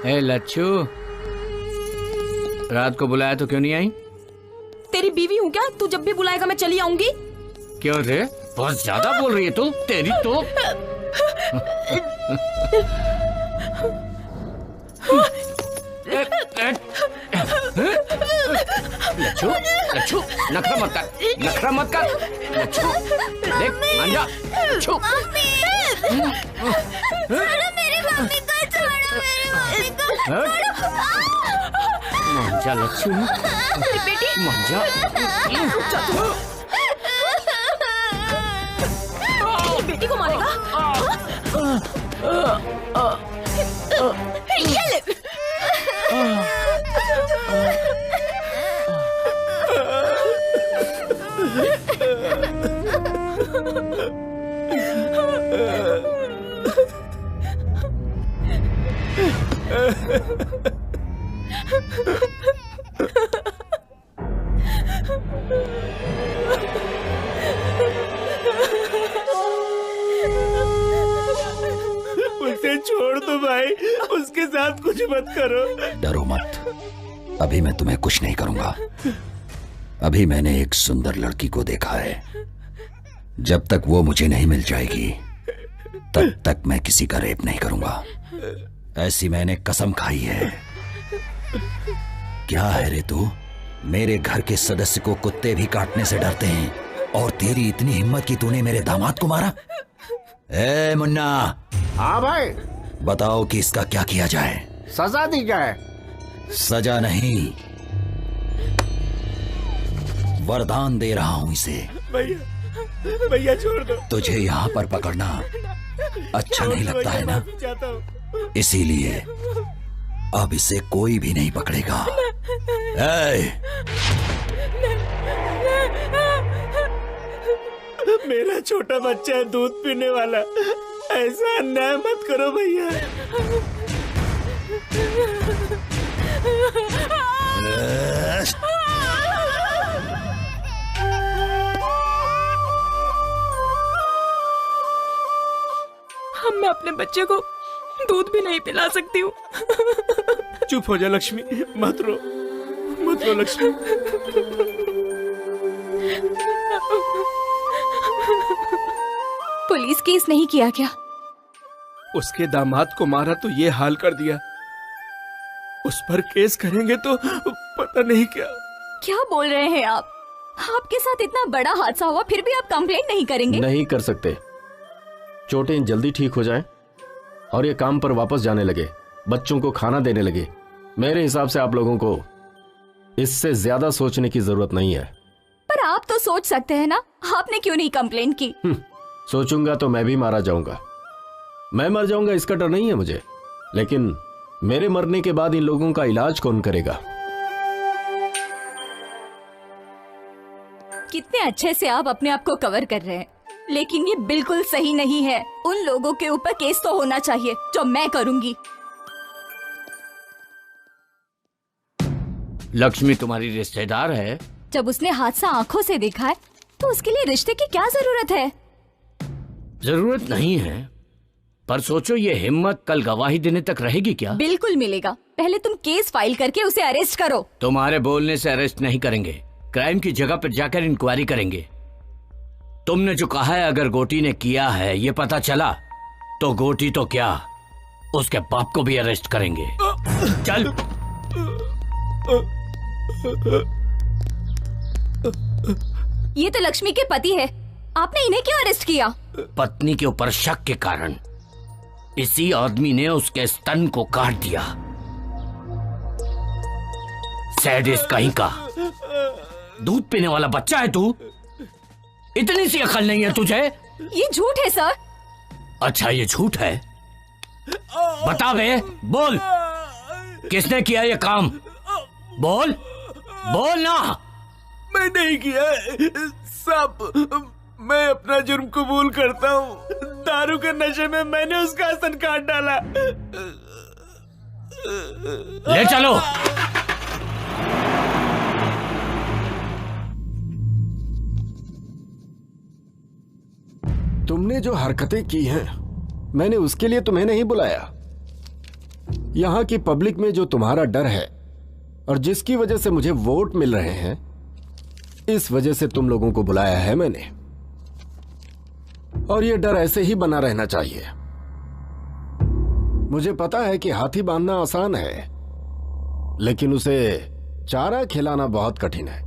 S4: ए लच्छू, रात को बुलाया तो क्यों नहीं आई?
S1: तेरी बीवी हूँ क्या? तू जब भी बुलाएगा मैं चली आऊंगी।
S4: क्यों रे? बहुत ज्यादा बोल रही है तू। तेरी तो लच्छू, लच्छू नखरा मत कर, नखरा मत कर। लच्छू देख मान जा। लच्छू
S9: मेरी मम्मी को छोड़ो, मेरी मम्मी को छोड़ो।
S4: मान जा लच्छू, मान जा।
S1: बेटी को मारेगा? ये ले।
S3: उसे छोड़ दो भाई, उसके साथ कुछ मत करो।
S8: डरो मत, अभी मैं तुम्हें कुछ नहीं करूंगा। अभी मैंने एक सुंदर लड़की को देखा है। जब तक वो मुझे नहीं मिल जाएगी तब तक मैं किसी का रेप नहीं करूंगा। ऐसी मैंने कसम खाई है। क्या है रे तू? मेरे घर के सदस्य को कुत्ते भी काटने से डरते हैं और तेरी इतनी हिम्मत कि तूने मेरे दामाद को मारा? ए मुन्ना।
S7: हाँ भाई।
S8: बताओ कि इसका क्या किया जाए?
S7: सजा दी जाए।
S8: सजा नहीं, वरदान दे रहा हूं इसे।
S3: भैया, भैया छोड़ दो।
S8: तुझे यहाँ पर पकड़ना अच्छा नहीं लगता है ना? इसीलिए अब इसे कोई भी नहीं पकड़ेगा।
S3: मेरा छोटा बच्चा है, दूध पीने वाला। ऐसा अन्याय मत करो भैया।
S1: मैं अपने बच्चे को दूध भी नहीं पिला सकती हूँ।
S3: चुप हो जा लक्ष्मी, मत रो, मत रो लक्ष्मी।
S2: पुलिस केस नहीं किया क्या?
S3: उसके दामाद को मारा तो ये हाल कर दिया। उस पर केस करेंगे तो पता नहीं क्या।
S2: क्या बोल रहे हैं आप? आपके साथ इतना बड़ा हादसा हुआ फिर भी आप कंप्लेंट नहीं करेंगे?
S11: नहीं कर सकते। चोटें जल्दी ठीक हो जाएं और ये काम पर वापस जाने लगे, बच्चों को खाना देने लगे। मेरे हिसाब से आप लोगों को इससे ज्यादा सोचने की जरूरत नहीं है।
S2: पर आप तो सोच सकते हैं ना, आपने क्यों नहीं कंप्लेंट की?
S11: सोचूंगा तो मैं भी मारा जाऊंगा। मैं मर जाऊंगा इसका डर नहीं है मुझे, लेकिन मेरे मरने के बाद इन लोगों का इलाज कौन करेगा?
S2: कितने अच्छे से आप अपने आप को कवर कर रहे हैं, लेकिन ये बिल्कुल सही नहीं है। उन लोगों के ऊपर केस तो होना चाहिए, जो मैं करूंगी।
S4: लक्ष्मी तुम्हारी रिश्तेदार है।
S2: जब उसने हादसा आंखों से देखा है तो उसके लिए रिश्ते की क्या जरूरत है?
S4: जरूरत नहीं है, पर सोचो ये हिम्मत कल गवाही देने तक रहेगी क्या?
S2: बिल्कुल मिलेगा। पहले तुम केस फाइल करके उसे अरेस्ट करो।
S4: तुम्हारे बोलने से अरेस्ट नहीं करेंगे, क्राइम की जगह पर जाकर इंक्वायरी करेंगे। तुमने जो कहा है अगर गोटी ने किया है ये पता चला तो गोटी तो क्या उसके बाप को भी अरेस्ट करेंगे। चल।
S2: ये तो लक्ष्मी के पति है, आपने इन्हें क्यों अरेस्ट किया?
S4: पत्नी के ऊपर शक के कारण इसी आदमी ने उसके स्तन को काट दिया। सैडिस्ट कहीं का। दूध पीने वाला बच्चा है तू? इतनी सी अकल नहीं है तुझे?
S2: ये झूठ है सर।
S4: अच्छा ये झूठ है? बता बे, बोल किसने किया ये काम? बोल, बोल ना।
S3: मैं नहीं किया सब। मैं अपना जुर्म कबूल करता हूँ। दारू के नशे में मैंने उसका स्तन काट डाला।
S4: ले चलो।
S11: तुमने जो हरकतें की हैं, मैंने उसके लिए तुम्हें नहीं बुलाया। यहां की पब्लिक में जो तुम्हारा डर है और जिसकी वजह से मुझे वोट मिल रहे हैं, इस वजह से तुम लोगों को बुलाया है मैंने। और ये डर ऐसे ही बना रहना चाहिए। मुझे पता है कि हाथी बांधना आसान है, लेकिन उसे चारा खिलाना बहुत कठिन है,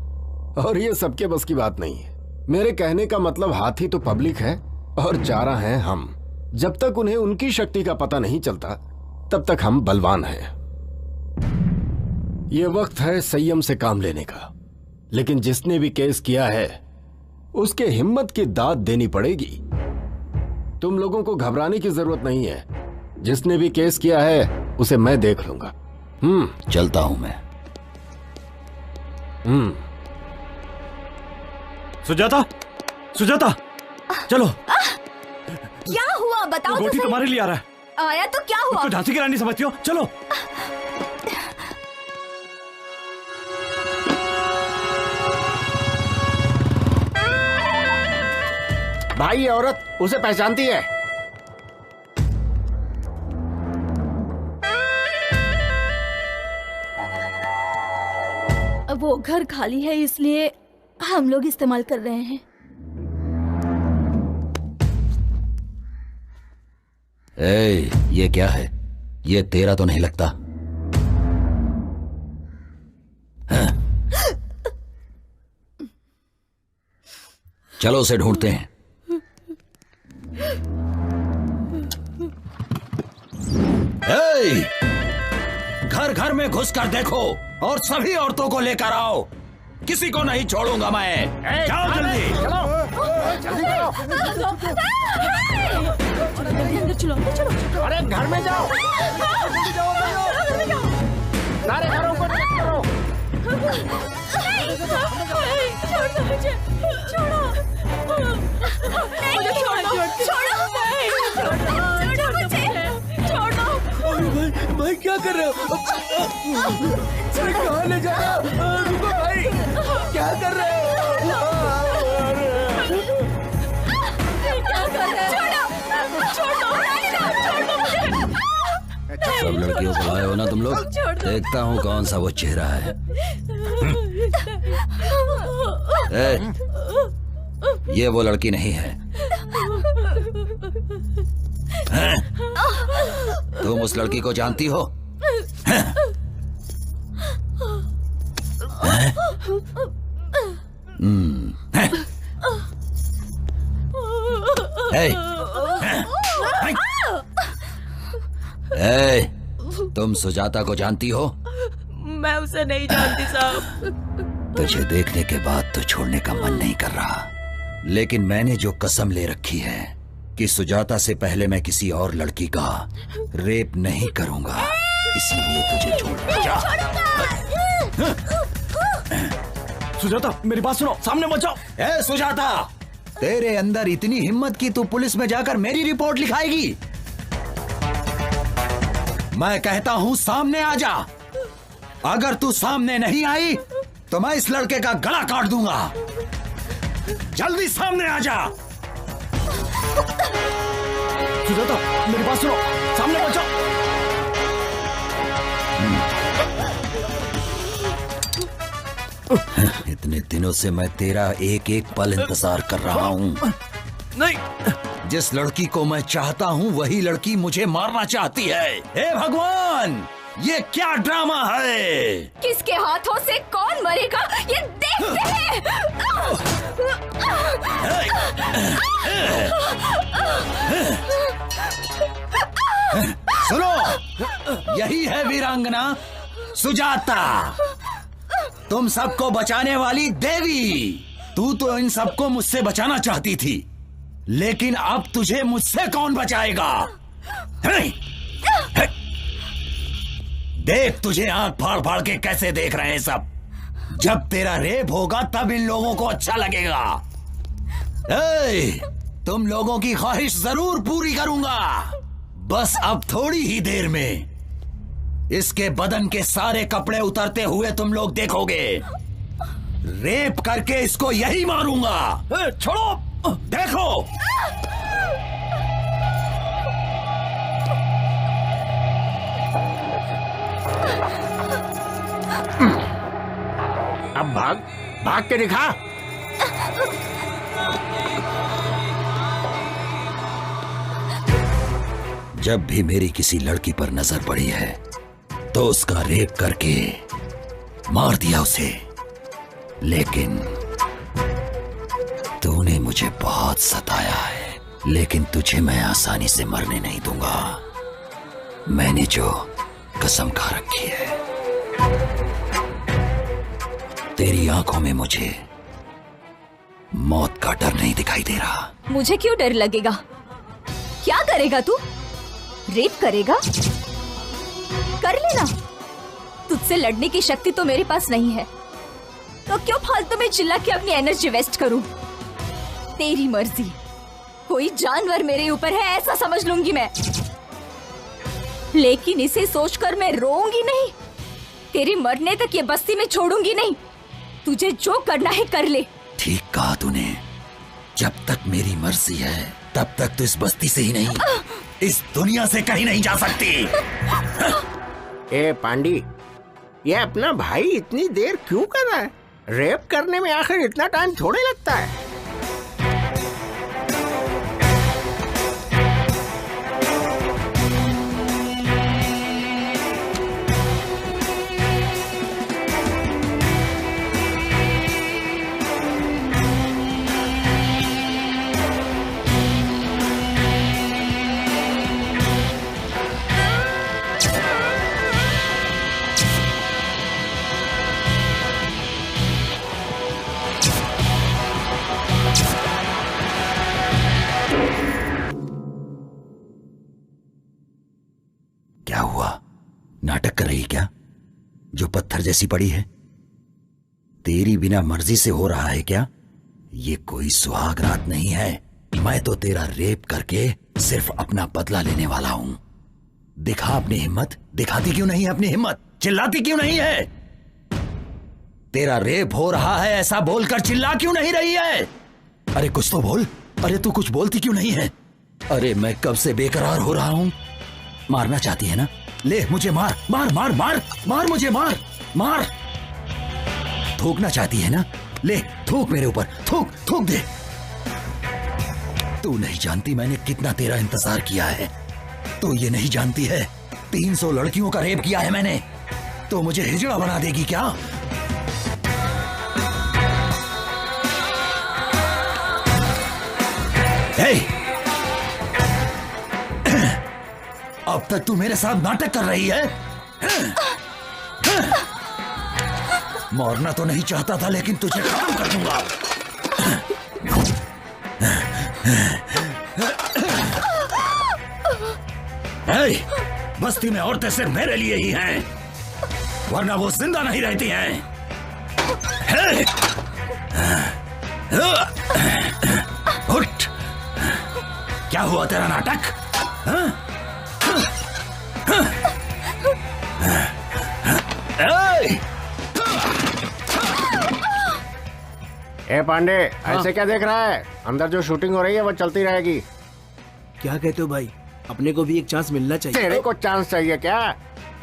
S11: और ये सबके बस की बात नहीं है। मेरे कहने का मतलब हाथी तो पब्लिक है और चारा हैं हम। जब तक उन्हें उनकी शक्ति का पता नहीं चलता तब तक हम बलवान हैं। ये वक्त है संयम से काम लेने का, लेकिन जिसने भी केस किया है उसके हिम्मत की दाद देनी पड़ेगी। तुम लोगों को घबराने की जरूरत नहीं है। जिसने भी केस किया है उसे मैं देख लूंगा।
S8: चलता हूं मैं।
S5: सुजाता, सुजाता, चलो।
S2: क्या हुआ बताओ तो
S5: गोटी
S2: सही।
S5: तुम्हारे लिए आ रहा है।
S2: आया तो क्या हुआ?
S5: तो झांसी की रानी समझती हो? चलो।
S11: भाई ये औरत उसे पहचानती है।
S9: वो घर खाली है इसलिए हम लोग इस्तेमाल कर रहे हैं।
S8: ये क्या है? ये तेरा तो नहीं लगता। हाँ? चलो उसे ढूंढते हैं। घर घर में घुस कर देखो और सभी औरतों को लेकर आओ। किसी को नहीं छोड़ूंगा मैं। जाओ जल्दी।
S9: चलो चलो।
S7: अरे घर में जाओ। सारे घरों को चेक करो।
S3: भाई क्या कर रहे हो? कहाँ ले जा रहे हो? रुको भाई, क्या कर रहे हो?
S8: सब लड़कियों को लाए हो ना तुम लोग? देखता हूँ कौन सा वो चेहरा है। ये वो लड़की नहीं है। तुम उस लड़की को जानती हो? तुम सुजाता को जानती हो?
S1: मैं उसे नहीं जानती साहब।
S8: तुझे देखने के बाद तो छोड़ने का मन नहीं कर रहा, लेकिन मैंने जो कसम ले रखी है कि सुजाता से पहले मैं किसी और लड़की का रेप नहीं करूंगा, इसीलिए तुझे छोड़ जा।
S5: सुजाता मेरी बात सुनो, सामने मत जाओ।
S8: ए सुजाता, तेरे अंदर इतनी हिम्मत कि तू पुलिस में जाकर मेरी रिपोर्ट लिखाएगी? मैं कहता हूं सामने आ जा। अगर तू सामने नहीं आई तो मैं इस लड़के का गला काट दूंगा। जल्दी सामने आ जा।
S5: सुजाता मेरी बात सुनो, सामने मत जाओ।
S8: इतने दिनों से मैं तेरा एक एक पल इंतजार कर रहा हूँ।
S5: नहीं,
S8: जिस लड़की को मैं चाहता हूँ वही लड़की मुझे मारना चाहती है। हे भगवान, ये क्या ड्रामा है?
S2: किसके हाथों से कौन मरेगा ये देखते हैं।
S8: सुनो, यही है वीरांगना सुजाता, तुम सबको बचाने वाली देवी। तू तो इन सबको मुझसे बचाना चाहती थी, लेकिन अब तुझे मुझसे कौन बचाएगा? देख तुझे आंख फाड़ फाड़ के कैसे देख रहे हैं सब। जब तेरा रेप होगा तब इन लोगों को अच्छा लगेगा। तुम लोगों की ख्वाहिश जरूर पूरी करूंगा। बस अब थोड़ी ही देर में इसके बदन के सारे कपड़े उतरते हुए तुम लोग देखोगे। रेप करके इसको यही मारूंगा।
S5: छोड़ो,
S8: देखो।
S7: अब भाग भाग के दिखा।
S8: जब भी मेरी किसी लड़की पर नजर पड़ी है तो उसका रेप करके मार दिया उसे, लेकिन तूने मुझे बहुत सताया है। लेकिन तुझे मैं आसानी से मरने नहीं दूंगा। मैंने जो कसम खा रखी है। तेरी आंखों में मुझे मौत का डर नहीं दिखाई दे रहा।
S2: मुझे क्यों डर लगेगा? क्या करेगा तू? रेप करेगा? कर लेना। तुझसे लड़ने की शक्ति तो मेरे पास नहीं है, तो क्यों फालतू में चिल्ला के अपनी एनर्जी वेस्ट करूं? तेरी मर्जी। कोई जानवर मेरे ऊपर है ऐसा समझ लूंगी मैं, लेकिन इसे सोचकर मैं रोऊंगी नहीं। तेरे मरने तक ये बस्ती में छोड़ूंगी नहीं। तुझे जो करना है कर ले।
S8: ठीक कहा तूने। जब तक मेरी मर्जी है तब तक तो इस बस्ती से ही नहीं, इस दुनिया से कहीं नहीं जा सकती।
S3: ए पांडी, ये अपना भाई इतनी देर क्यों कर रहा है? रेप करने में आखिर इतना टाइम थोड़े लगता है।
S8: क्या हुआ? नाटक कर रही क्या? जो पत्थर जैसी पड़ी है तेरी बिना मर्जी से हो रहा है क्या? ये कोई सुहाग रात नहीं है। मैं तो तेरा रेप करके सिर्फ अपना बदला लेने वाला हूं। दिखा अपनी हिम्मत। दिखाती क्यों नहीं है अपनी हिम्मत? चिल्लाती क्यों नहीं है? तेरा रेप हो रहा है ऐसा बोलकर चिल्ला क्यों नहीं रही है? अरे कुछ तो बोल। अरे तू कुछ बोलती क्यों नहीं है? अरे मैं कब से बेकरार हो रहा हूं। मारना चाहती है ना? ले मुझे मार मार मार मार मार, मुझे मार मार। थूकना चाहती है ना? ले थूक मेरे ऊपर, थूक थूक दे। तू नहीं जानती मैंने कितना तेरा इंतजार किया है। तू ये नहीं जानती है 300 लड़कियों का रेप किया है मैंने। तो मुझे हिजड़ा बना देगी क्या? अब तक तू मेरे साथ नाटक कर रही है। मरना तो नहीं चाहता था लेकिन तुझे खत्म कर दूंगा। बस्ती में औरतें सिर्फ मेरे लिए ही हैं, वरना वो जिंदा नहीं रहती हैं। उठ। क्या हुआ तेरा नाटक?
S3: ए पांडे, ऐसे क्या देख रहा है? अंदर जो शूटिंग हो रही है वो चलती रहेगी।
S12: क्या कहते हो भाई? अपने को भी एक चांस मिलना चाहिए।
S3: तेरे को चांस चाहिए क्या?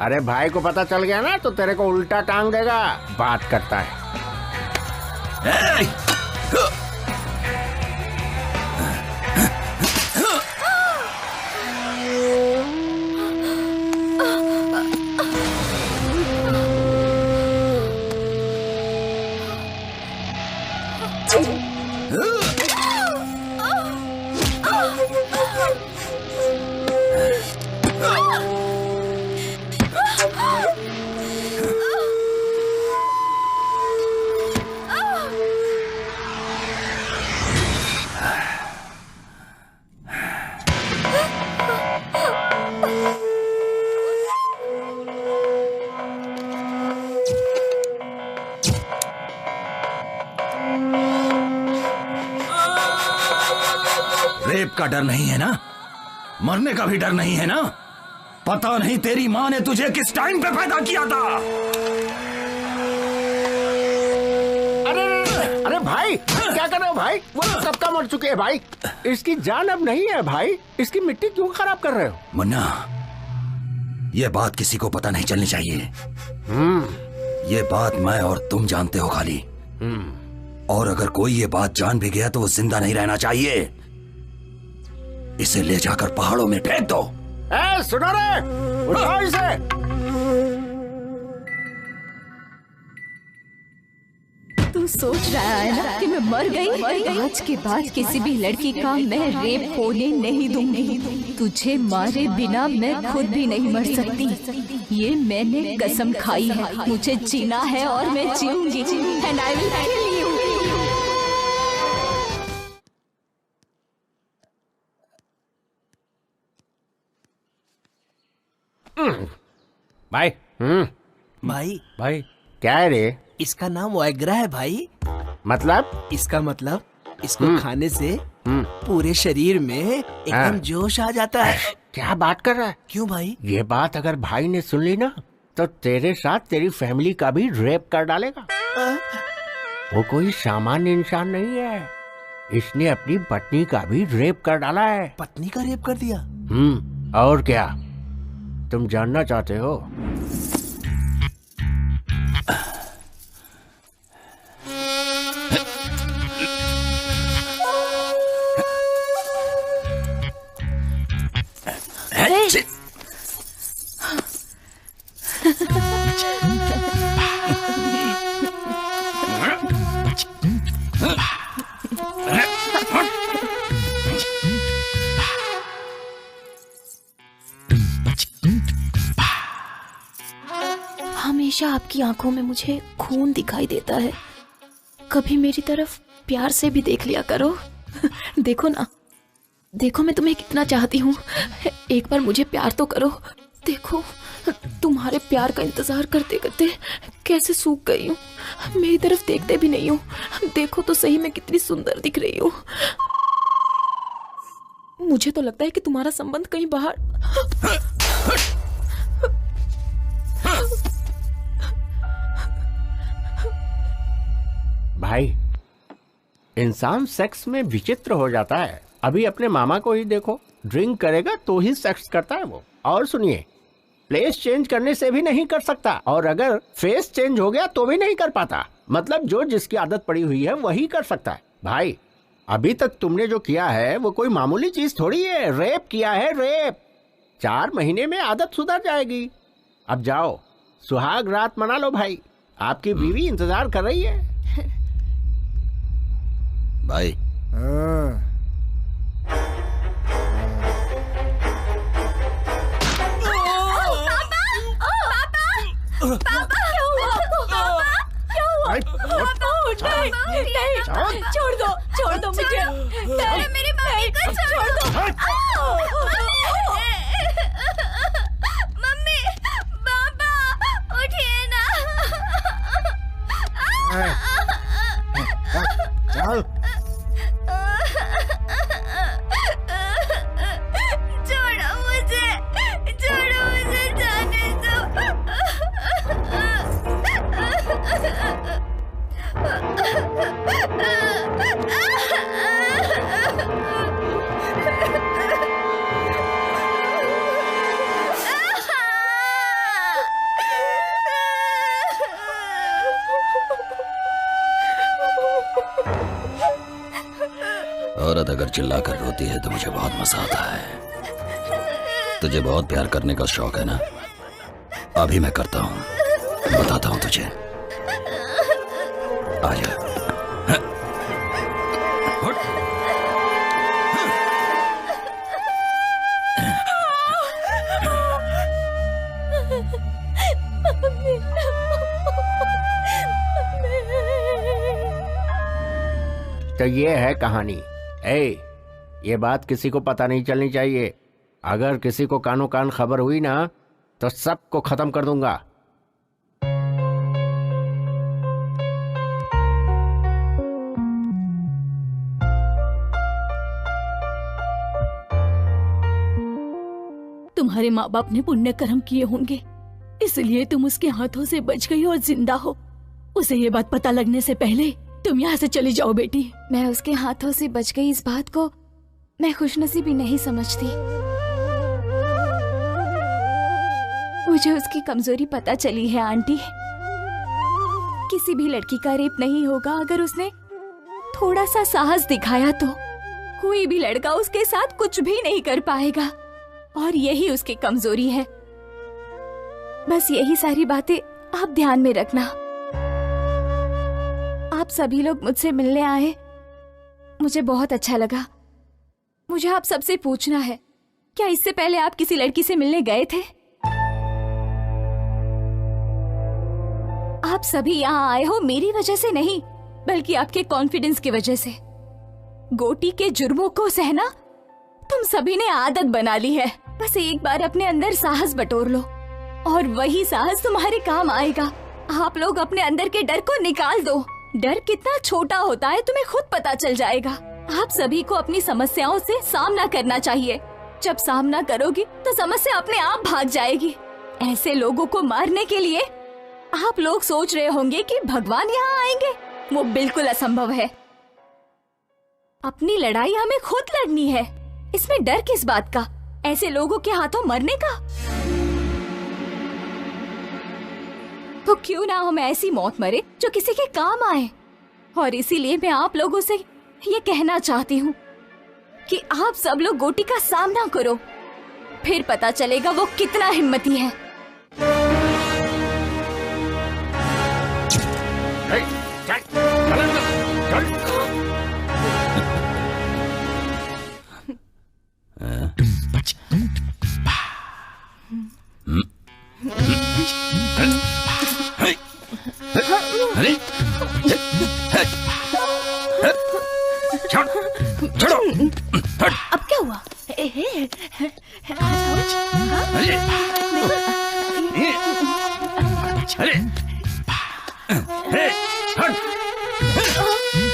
S3: अरे भाई को पता चल गया ना तो तेरे को उल्टा टांग देगा। बात करता है।
S8: रेप का डर नहीं है ना? मरने का भी डर नहीं है ना? पता नहीं तेरी माँ ने तुझे किस टाइम पे पैदा किया था।
S3: अरे भाई क्या कर रहे हो भाई? वो सबका मर चुके हैं भाई। इसकी जान अब नहीं है भाई। इसकी मिट्टी क्यों खराब कर रहे हो?
S8: मुन्ना, ये बात किसी को पता नहीं चलनी चाहिए। ये बात मैं और तुम जानते हो खाली। और अगर कोई ये बात जान भी गया तो वो जिंदा नहीं रहना चाहिए। इसे ले जाकर पहाड़ों में फेंक दो।
S3: सुनो रे, उठाओ इसे।
S2: तू सोच रहा है ना कि मैं मर गई? आज के बाद किसी भी लड़की का मैं रेप होने नहीं दूंगी। तुझे मारे बिना मैं खुद भी नहीं मर सकती। ये मैंने कसम खाई है। मुझे जीना है और मैं जीऊंगी। And I will kill you.
S13: भाई
S12: भाई
S13: भाई क्या है रे?
S12: इसका नाम वाइग्रा है भाई।
S13: मतलब?
S12: इसका मतलब इसको खाने से पूरे शरीर में एकदम जोश आ जाता है।
S13: क्या बात कर रहा है?
S12: क्यों भाई?
S13: ये बात अगर भाई ने सुन ली ना तो तेरे साथ तेरी फैमिली का भी रेप कर डालेगा। वो कोई सामान्य इंसान नहीं है, इसने अपनी पत्नी का भी रेप कर डाला है।
S12: पत्नी का रेप कर दिया?
S13: और क्या तुम जानना चाहते हो?
S1: हमेशा आपकी आंखों में मुझे खून दिखाई देता है, कभी मेरी तरफ प्यार से भी देख लिया करो। देखो ना, देखो मैं तुम्हें कितना चाहती हूँ, एक बार मुझे प्यार तो करो। देखो तुम्हारे प्यार का इंतजार करते करते कैसे सूख गई हूँ, मेरी तरफ देखते भी नहीं हो। देखो तो सही मैं कितनी सुंदर दिख रही हूँ। मुझे तो लगता है कि तुम्हारा संबंध कहीं बाहर।
S13: भाई इंसान सेक्स में विचित्र हो जाता है। अभी अपने मामा को ही देखो, ड्रिंक करेगा तो ही सेक्स करता है वो। और सुनिए, प्लेस चेंज करने से भी नहीं कर सकता, और अगर फेस चेंज हो गया तो भी नहीं कर पाता। मतलब जो जिसकी आदत पड़ी हुई है वही कर सकता है। भाई अभी तक तुमने जो किया है वो कोई मामूली चीज थोड़ी है, रेप किया है, रेप। 4 महीने में आदत सुधर जाएगी। अब जाओ सुहाग रात मना लो भाई, आपकी बीवी इंतजार कर रही है।
S8: भाई
S9: छोड़ दो मुझे। मेरी मम्मी को छोड़ दो। मम्मी, पापा, उठिए ना।
S6: चल।
S9: छोड़ो मुझे जाने दो।
S8: औरत अगर चिल्लाकर रोती है तो मुझे बहुत मजा आता है। तुझे बहुत प्यार करने का शौक है ना? अभी मैं करता हूँ, बताता हूँ तुझे। आजा।
S13: तो ये है कहानी। ये बात किसी को पता नहीं चलनी चाहिए। अगर किसी को कानो कान खबर हुई ना तो सबको खत्म कर दूंगा।
S14: तुम्हारे माँ बाप ने पुण्य कर्म किए होंगे, इसलिए तुम उसके हाथों से बच गई और जिंदा हो। उसे ये बात पता लगने से पहले तुम यहाँ से चली जाओ बेटी।
S2: मैं उसके हाथों से बच गई इस बात को मैं खुशनसीबी नहीं समझती। मुझे उसकी कमजोरी पता चली है आंटी। किसी भी लड़की का रेप नहीं होगा अगर उसने थोड़ा सा साहस दिखाया तो कोई भी लड़का उसके साथ कुछ भी नहीं कर पाएगा, और यही उसकी कमजोरी है। बस यही सारी बातें आप ध्यान में रखना। आप सभी लोग मुझसे मिलने आए, मुझे बहुत अच्छा लगा। मुझे आप सबसे पूछना है, क्या इससे पहले आप किसी लड़की से मिलने गए थे? आप सभी यहाँ आए हो मेरी वजह से नहीं, बल्कि आपके कॉन्फिडेंस की वजह से। गोटी के जुर्मों को सहना तुम सभी ने आदत बना ली है। बस एक बार अपने अंदर साहस बटोर लो और वही साहस तुम्हारे काम आएगा। आप लोग अपने अंदर के डर को निकाल दो। डर कितना छोटा होता है तुम्हें खुद पता चल जाएगा। आप सभी को अपनी समस्याओं से सामना करना चाहिए। जब सामना करोगी तो समस्या अपने आप भाग जाएगी। ऐसे लोगों को मारने के लिए आप लोग सोच रहे होंगे कि भगवान यहाँ आएंगे, वो बिल्कुल असंभव है। अपनी लड़ाई हमें खुद लड़नी है, इसमें डर किस बात का, ऐसे लोगों के हाथों मरने का। तो क्यों ना हम ऐसी मौत मरे जो किसी के काम आए। और इसीलिए मैं आप लोगों से ये कहना चाहती हूँ कि आप सब लोग गोटी का सामना करो, फिर पता चलेगा वो कितना हिम्मती है।
S8: छोड़ो।
S1: अब क्या हुआ?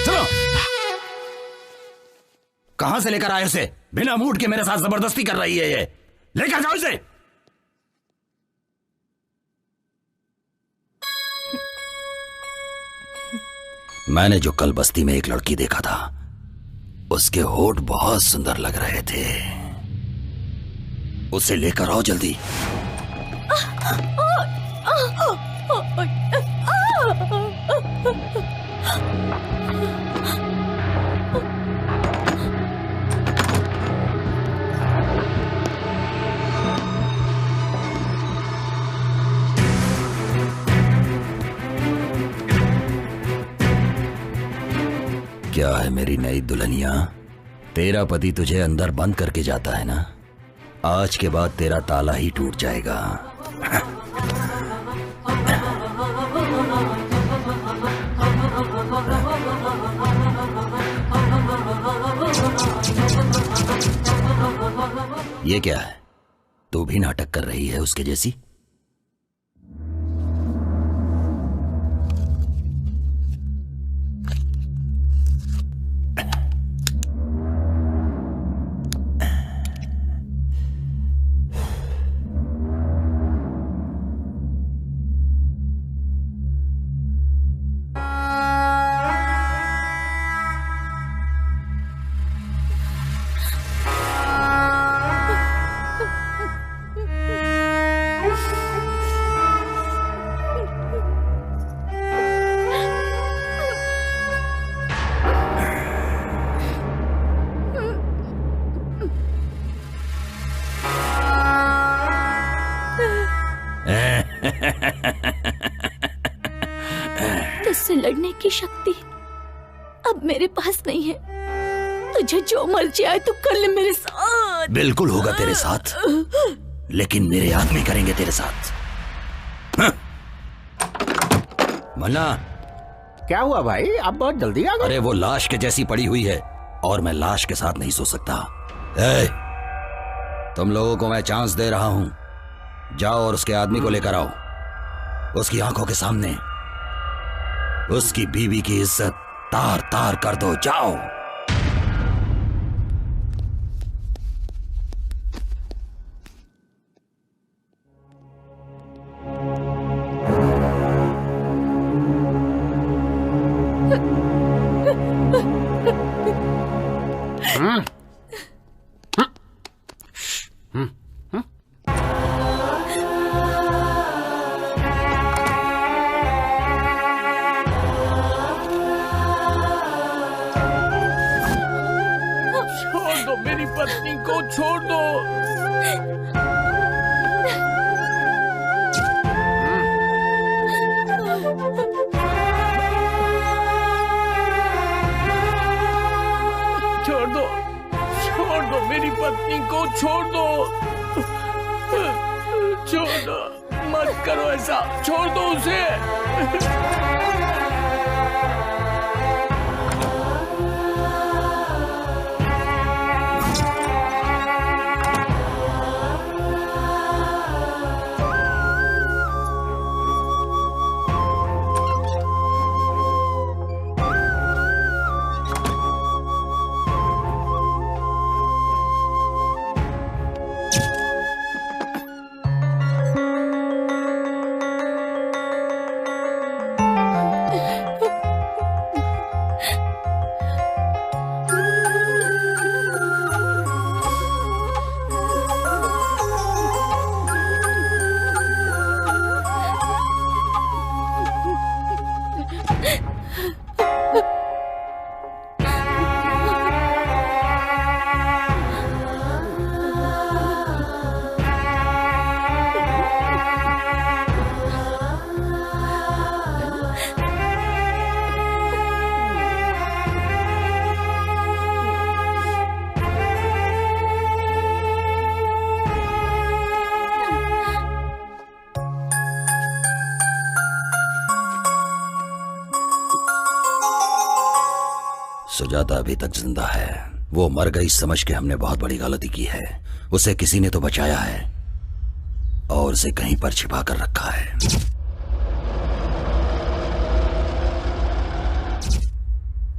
S8: चलो, कहां से लेकर आए उसे? बिना मूड के मेरे साथ जबरदस्ती कर रही है ये। लेकर जाओ इसे। मैंने जो कल बस्ती में एक लड़की देखा था, उसके होठ बहुत सुंदर लग रहे थे। उसे लेकर आओ जल्दी। क्या है मेरी नई दुल्हनिया? तेरा पति तुझे अंदर बंद करके जाता है ना? आज के बाद तेरा ताला ही टूट जाएगा। ये क्या है? तू भी नाटक कर रही है उसके जैसी?
S14: तुझसे लड़ने की शक्ति अब मेरे पास नहीं है। तुझे जो मर्जी आए तो कर ले मेरे साथ।
S8: बिल्कुल होगा तेरे साथ, लेकिन मेरे आदमी करेंगे तेरे साथ। मन्ना,
S13: क्या हुआ भाई? आप बहुत जल्दी आ गए।
S8: अरे वो लाश के जैसी पड़ी हुई है और मैं लाश के साथ नहीं सो सकता। ए, तुम लोगों को मैं चांस दे रहा हूं। जाओ और उसके आदमी को लेकर आओ। उसकी आंखों के सामने उसकी बीवी की इज्जत तार तार कर दो। जाओ। सुजाता अभी तक जिंदा है। वो मर गई समझ के हमने बहुत बड़ी गलती की है। उसे किसी ने तो बचाया है और उसे कहीं पर छिपा कर रखा है।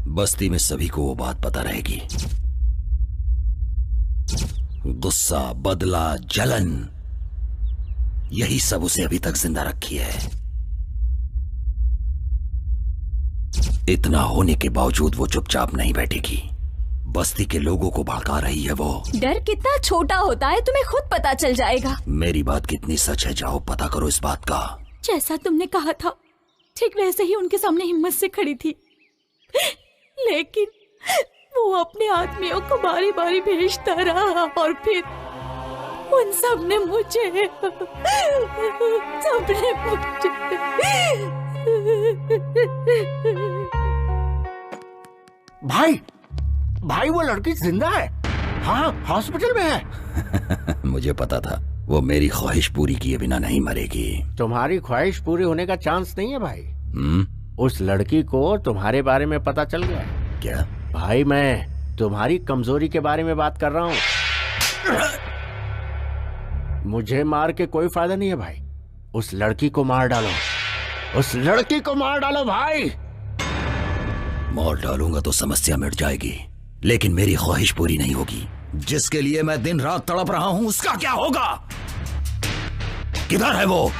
S8: बस्ती में सभी को वो बात पता रहेगी। गुस्सा, बदला, जलन, यही सब उसे अभी तक जिंदा रखी है। इतना होने के बावजूद वो चुपचाप नहीं बैठेगी। बस्ती के लोगों को भड़का रही है वो।
S2: डर कितना छोटा होता है तुम्हें खुद पता चल जाएगा।
S8: मेरी बात कितनी सच है, जाओ पता करो इस बात का।
S14: जैसा तुमने कहा था ठीक वैसे ही उनके सामने हिम्मत से खड़ी थी, लेकिन वो अपने आदमियों को बारी बारी भेजता रहा और फिर उन सब ने मुझे
S13: भाई भाई वो लड़की जिंदा है। हाँ, हॉस्पिटल में है।
S8: मुझे पता था वो मेरी ख्वाहिश पूरी किए बिना नहीं मरेगी।
S13: तुम्हारी ख्वाहिश पूरी होने का चांस नहीं है भाई। उस लड़की को तुम्हारे बारे में पता चल गया है।
S8: क्या?
S13: भाई मैं तुम्हारी कमजोरी के बारे में बात कर रहा हूँ। मुझे मार के कोई फायदा नहीं है भाई। उस लड़की को मार डालो, उस लड़की को मार डालो भाई।
S8: मार डालूंगा तो समस्या मिट जाएगी, लेकिन मेरी ख्वाहिश पूरी नहीं होगी। जिसके लिए मैं दिन रात तड़प रहा हूं उसका क्या होगा? किधर है वो?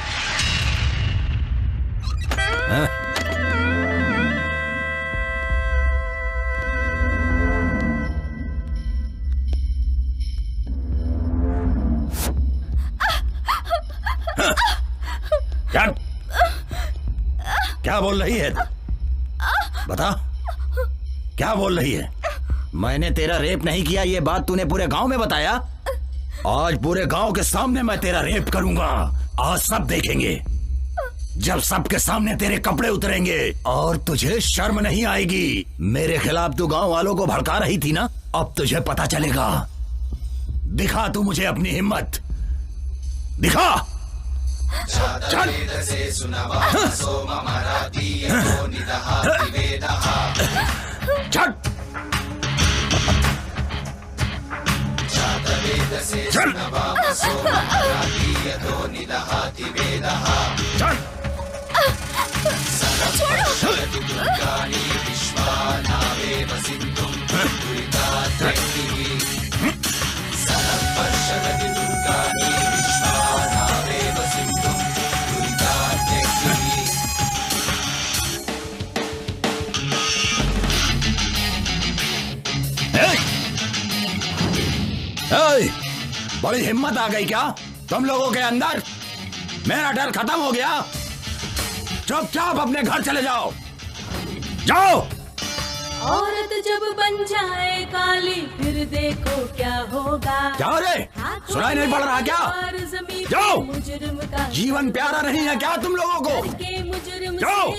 S8: क्या बोल रही है? बता, क्या बोल रही है? मैंने तेरा रेप नहीं किया, ये बात तूने पूरे गांव में बताया। आज पूरे गांव के सामने मैं तेरा रेप करूंगा। आज सब देखेंगे। जब सबके सामने तेरे कपड़े उतरेंगे और तुझे शर्म नहीं आएगी। मेरे खिलाफ तू गांव वालों को भड़का रही थी ना, अब तुझे पता चलेगा। दिखा तू मुझे अपनी हिम्मत, दिखा। चल। चल। चल। बड़ी हिम्मत आ गई क्या तुम लोगों के अंदर? मेरा डर खत्म हो गया। चुपचाप अपने घर चले जाओ, जाओ।
S9: औरत जब बन जाए काली फिर देखो क्या होगा।
S8: क्या रे, सुनाई नहीं पड़ रहा क्या? जाओ। जीवन प्यारा नहीं है क्या तुम लोगों को? जाओ,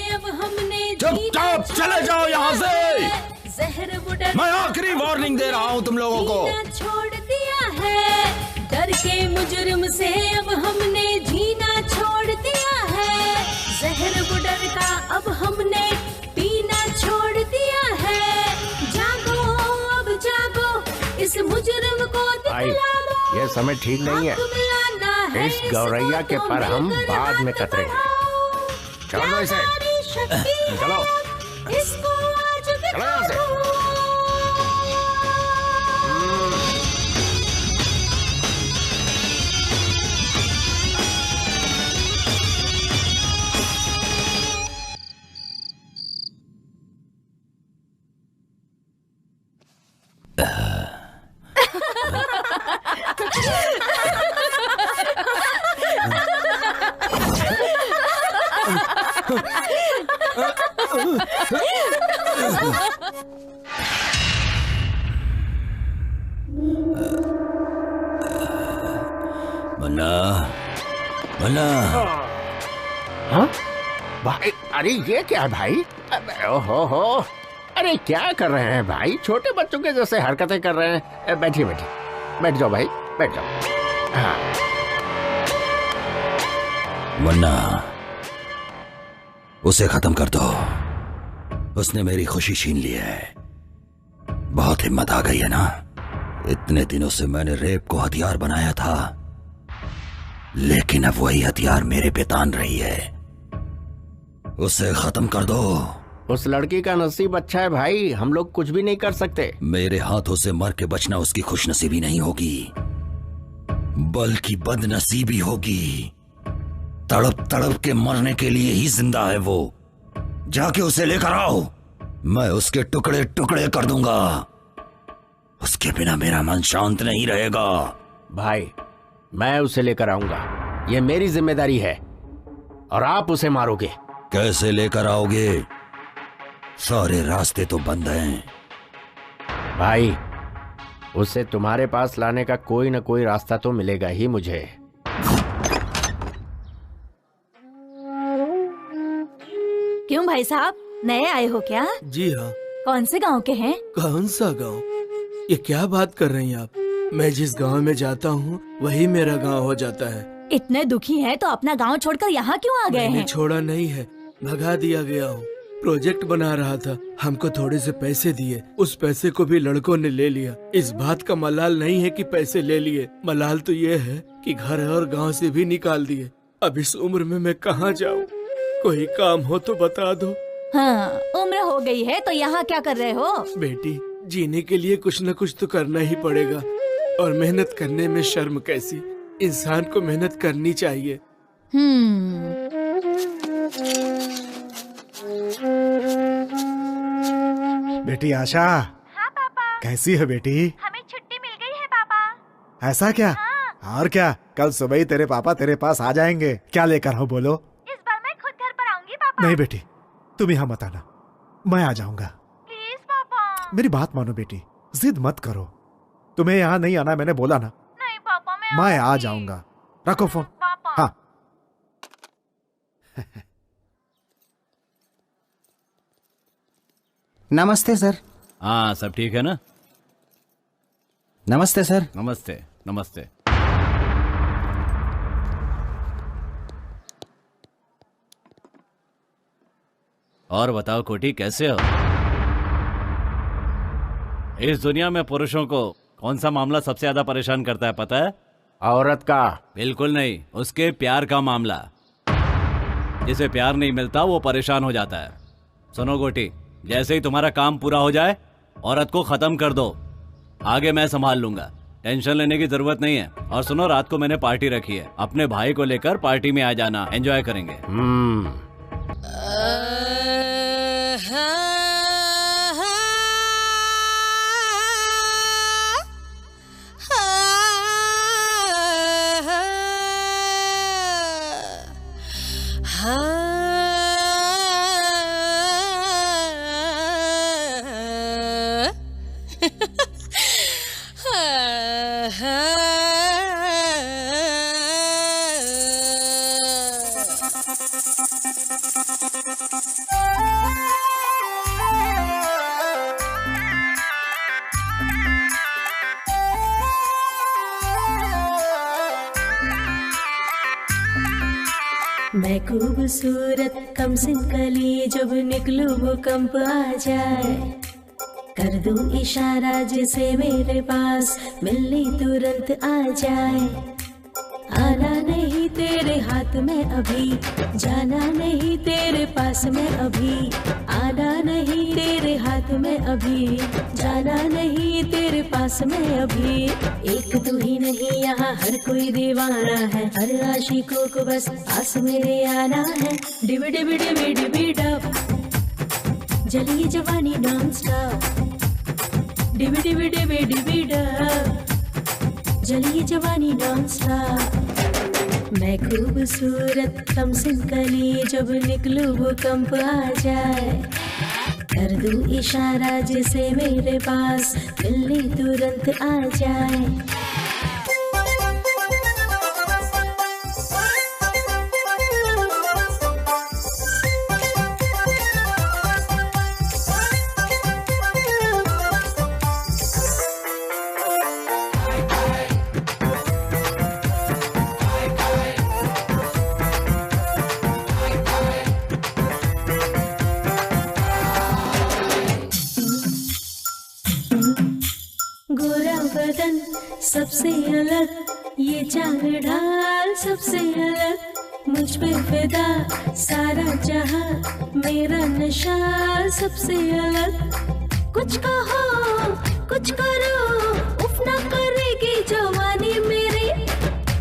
S8: चुपचाप चले जाओ यहाँ से। मैं आखिरी वार्निंग दे रहा हूँ तुम लोगों को।
S9: छोड़ दिया है डर के मुजरिम से, अब हमने जीना छोड़ दिया है। जहर बुडर का अब हमने पीना छोड़ दिया है। जागो अब जागो, इस मुजरिम को दिखला दो।
S13: ये समय ठीक नहीं है। इस गौरैया के पर हम बाद में कतरेंगे। चलो इसे, चलो
S9: इसको आज
S13: चलो यहाँ से।
S8: मन्ना, मन्ना।
S13: हाँ भाई, अरे ये क्या है भाई? ओहो, अरे क्या कर रहे हैं भाई? छोटे बच्चों के जैसे हरकतें कर रहे हैं। बैठिए बैठिए, बैठ जाओ भाई, बैठ जाओ। हाँ।
S8: मन्ना, उसे खत्म कर दो। उसने मेरी खुशी छीन ली है। बहुत हिम्मत आ गई है ना। इतने दिनों से मैंने रेप को हथियार बनाया था, लेकिन अब वही हथियार मेरे पे तान रही है। उसे खत्म कर दो।
S13: उस लड़की का नसीब अच्छा है भाई, हम लोग कुछ भी नहीं कर सकते।
S8: मेरे हाथों से मर के बचना उसकी खुशनसीबी नहीं होगी, बल्कि बदनसीबी होगी। तड़प तड़प के मरने के लिए ही जिंदा है वो। जाके उसे लेकर आओ, मैं उसके टुकड़े टुकड़े कर दूंगा। उसके बिना मेरा मन शांत नहीं रहेगा।
S13: भाई मैं उसे लेकर आऊंगा, ये मेरी जिम्मेदारी है, और आप उसे मारोगे।
S8: कैसे लेकर आओगे? सारे रास्ते तो बंद हैं।
S13: भाई उसे तुम्हारे पास लाने का कोई न कोई रास्ता तो मिलेगा ही मुझे।
S14: क्यों भाई साहब, नए आए हो क्या?
S12: जी हाँ।
S14: कौन से गांव के हैं?
S12: कौन सा गांव? ये क्या बात कर रही हैं आप? मैं जिस गांव में जाता हूँ वही मेरा गांव हो जाता है।
S14: इतने दुखी हैं तो अपना गांव छोड़कर यहाँ क्यों आ गए हैं?
S12: छोड़ा नहीं है, भगा दिया गया हूँ। प्रोजेक्ट बना रहा था, हमको थोड़े से पैसे दिए, उस पैसे को भी लड़कों ने ले लिया। इस बात का मलाल नहीं है कि पैसे ले लिए, मलाल तो ये है कि घर और गांव से भी निकाल दिए। अब इस उम्र में मैं कहाँ जाऊँ? कोई काम हो तो बता दो।
S14: हाँ, उम्र हो गई है तो यहाँ क्या कर रहे हो?
S12: बेटी, जीने के लिए कुछ न कुछ तो करना ही पड़ेगा, और मेहनत करने में शर्म कैसी? इंसान को मेहनत करनी चाहिए।
S6: बेटी आशा।
S15: हाँ पापा।
S6: कैसी है बेटी?
S15: हमें छुट्टी मिल गई है पापा।
S6: ऐसा क्या?
S15: हाँ।
S6: और क्या, कल सुबह ही तेरे पापा तेरे पास आ जाएंगे। क्या लेकर आओ बोलो?
S15: इस बार मैं खुद घर पर आऊंगी पापा।
S6: नहीं बेटी, तुम यहाँ मत आना, मैं आ जाऊंगा।
S15: प्लीज पापा।
S6: मेरी बात मानो बेटी, जिद मत करो। तुम्हें यहाँ नहीं आना मैंने बोला ना।
S15: नहीं पापा,
S6: मैं आ जाऊंगा। रखो फोन।
S15: पापा।
S6: हाँ।
S16: नमस्ते सर।
S5: हाँ, सब ठीक है ना?
S16: नमस्ते सर।
S5: नमस्ते नमस्ते। और बताओ कोटी, कैसे हो? इस दुनिया में पुरुषों को कौन सा मामला सबसे ज्यादा परेशान करता है पता है?
S13: औरत का।
S5: बिल्कुल नहीं, उसके प्यार का मामला। जिसे प्यार नहीं मिलता वो परेशान हो जाता है। सुनो गोटी, जैसे ही तुम्हारा काम पूरा हो जाए औरत को खत्म कर दो, आगे मैं संभाल लूंगा, टेंशन लेने की जरूरत नहीं है। और सुनो, रात को मैंने पार्टी रखी है, अपने भाई को लेकर पार्टी में आ जाना, एंजॉय करेंगे।
S9: मैं खूबसूरत कम सिन कली, जब निकलूं भूकंप आ जाए, कर दूं इशारा जिसे मेरे पास मिलने तुरंत आ जाए। आना नहीं तेरे हाथ में अभी, जाना नहीं तेरे पास में अभी, आना नहीं तेरे हाथ में अभी, जाना नहीं तेरे पास में अभी। एक तू ही नहीं यहाँ हर कोई दीवाना है, हर आशिकों को बस पास मेरे आना है। डिबी डिबी डिबी डिबी डब, जलिए जवानी नॉन स्टॉप। डिबी डिबी डिबी डिबी डब, जलिए जवानी नॉन स्टॉप। मैं खूबसूरत कम सिन कली, जब निकलूं भूकंप आ जाए, कर दूं इशारा जिसे मेरे पास मिलने तुरंत आ जाए। बदन सबसे अलग, ये चाल ढाल सबसे अलग, मुझ पे फिदा सारा जहां, मेरा नशा सबसे अलग। कुछ कहो कुछ करो, उफ ना करेगी जवानी मेरी,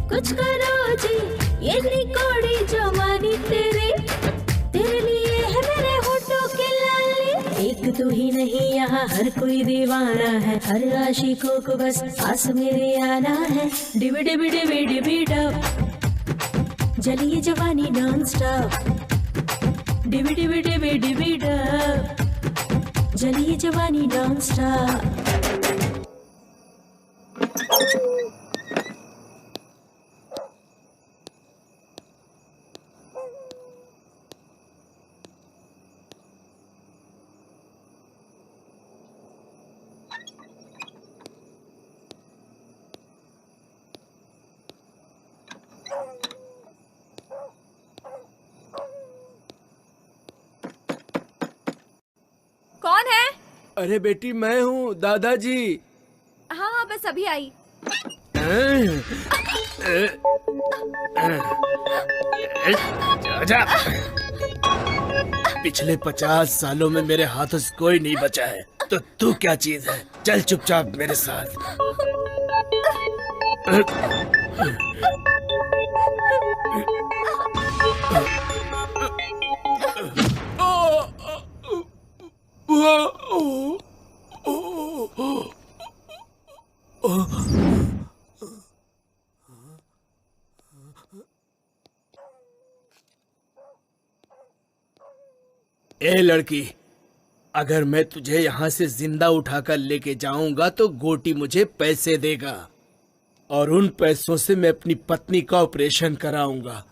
S9: कुछ करो जी ये निकोड़ी जवानी तेरे, तेरे लिए है मेरे होठों की लाली। एक तू ही नहीं यहाँ हर कोई दीवाना है, हर आशिकों को बस पास मेरे आना है। डिबी डिबी डिबी डिबी डब, जलिए जवानी नॉन स्टॉप, डिबी डिबी डिबी डिबी डब, जलिए जवानी नॉन स्टॉप।
S2: कौन है?
S12: अरे बेटी मैं हूँ, दादाजी।
S2: हाँ हाँ बस अभी आई।
S12: पिछले 50 सालों में मेरे हाथों से कोई नहीं बचा है, तो तू क्या चीज है? चल चुपचाप मेरे साथ। ए लड़की, अगर मैं तुझे यहाँ से जिंदा उठाकर लेके जाऊंगा तो गोटी मुझे पैसे देगा, और उन पैसों से मैं अपनी पत्नी का ऑपरेशन कराऊंगा।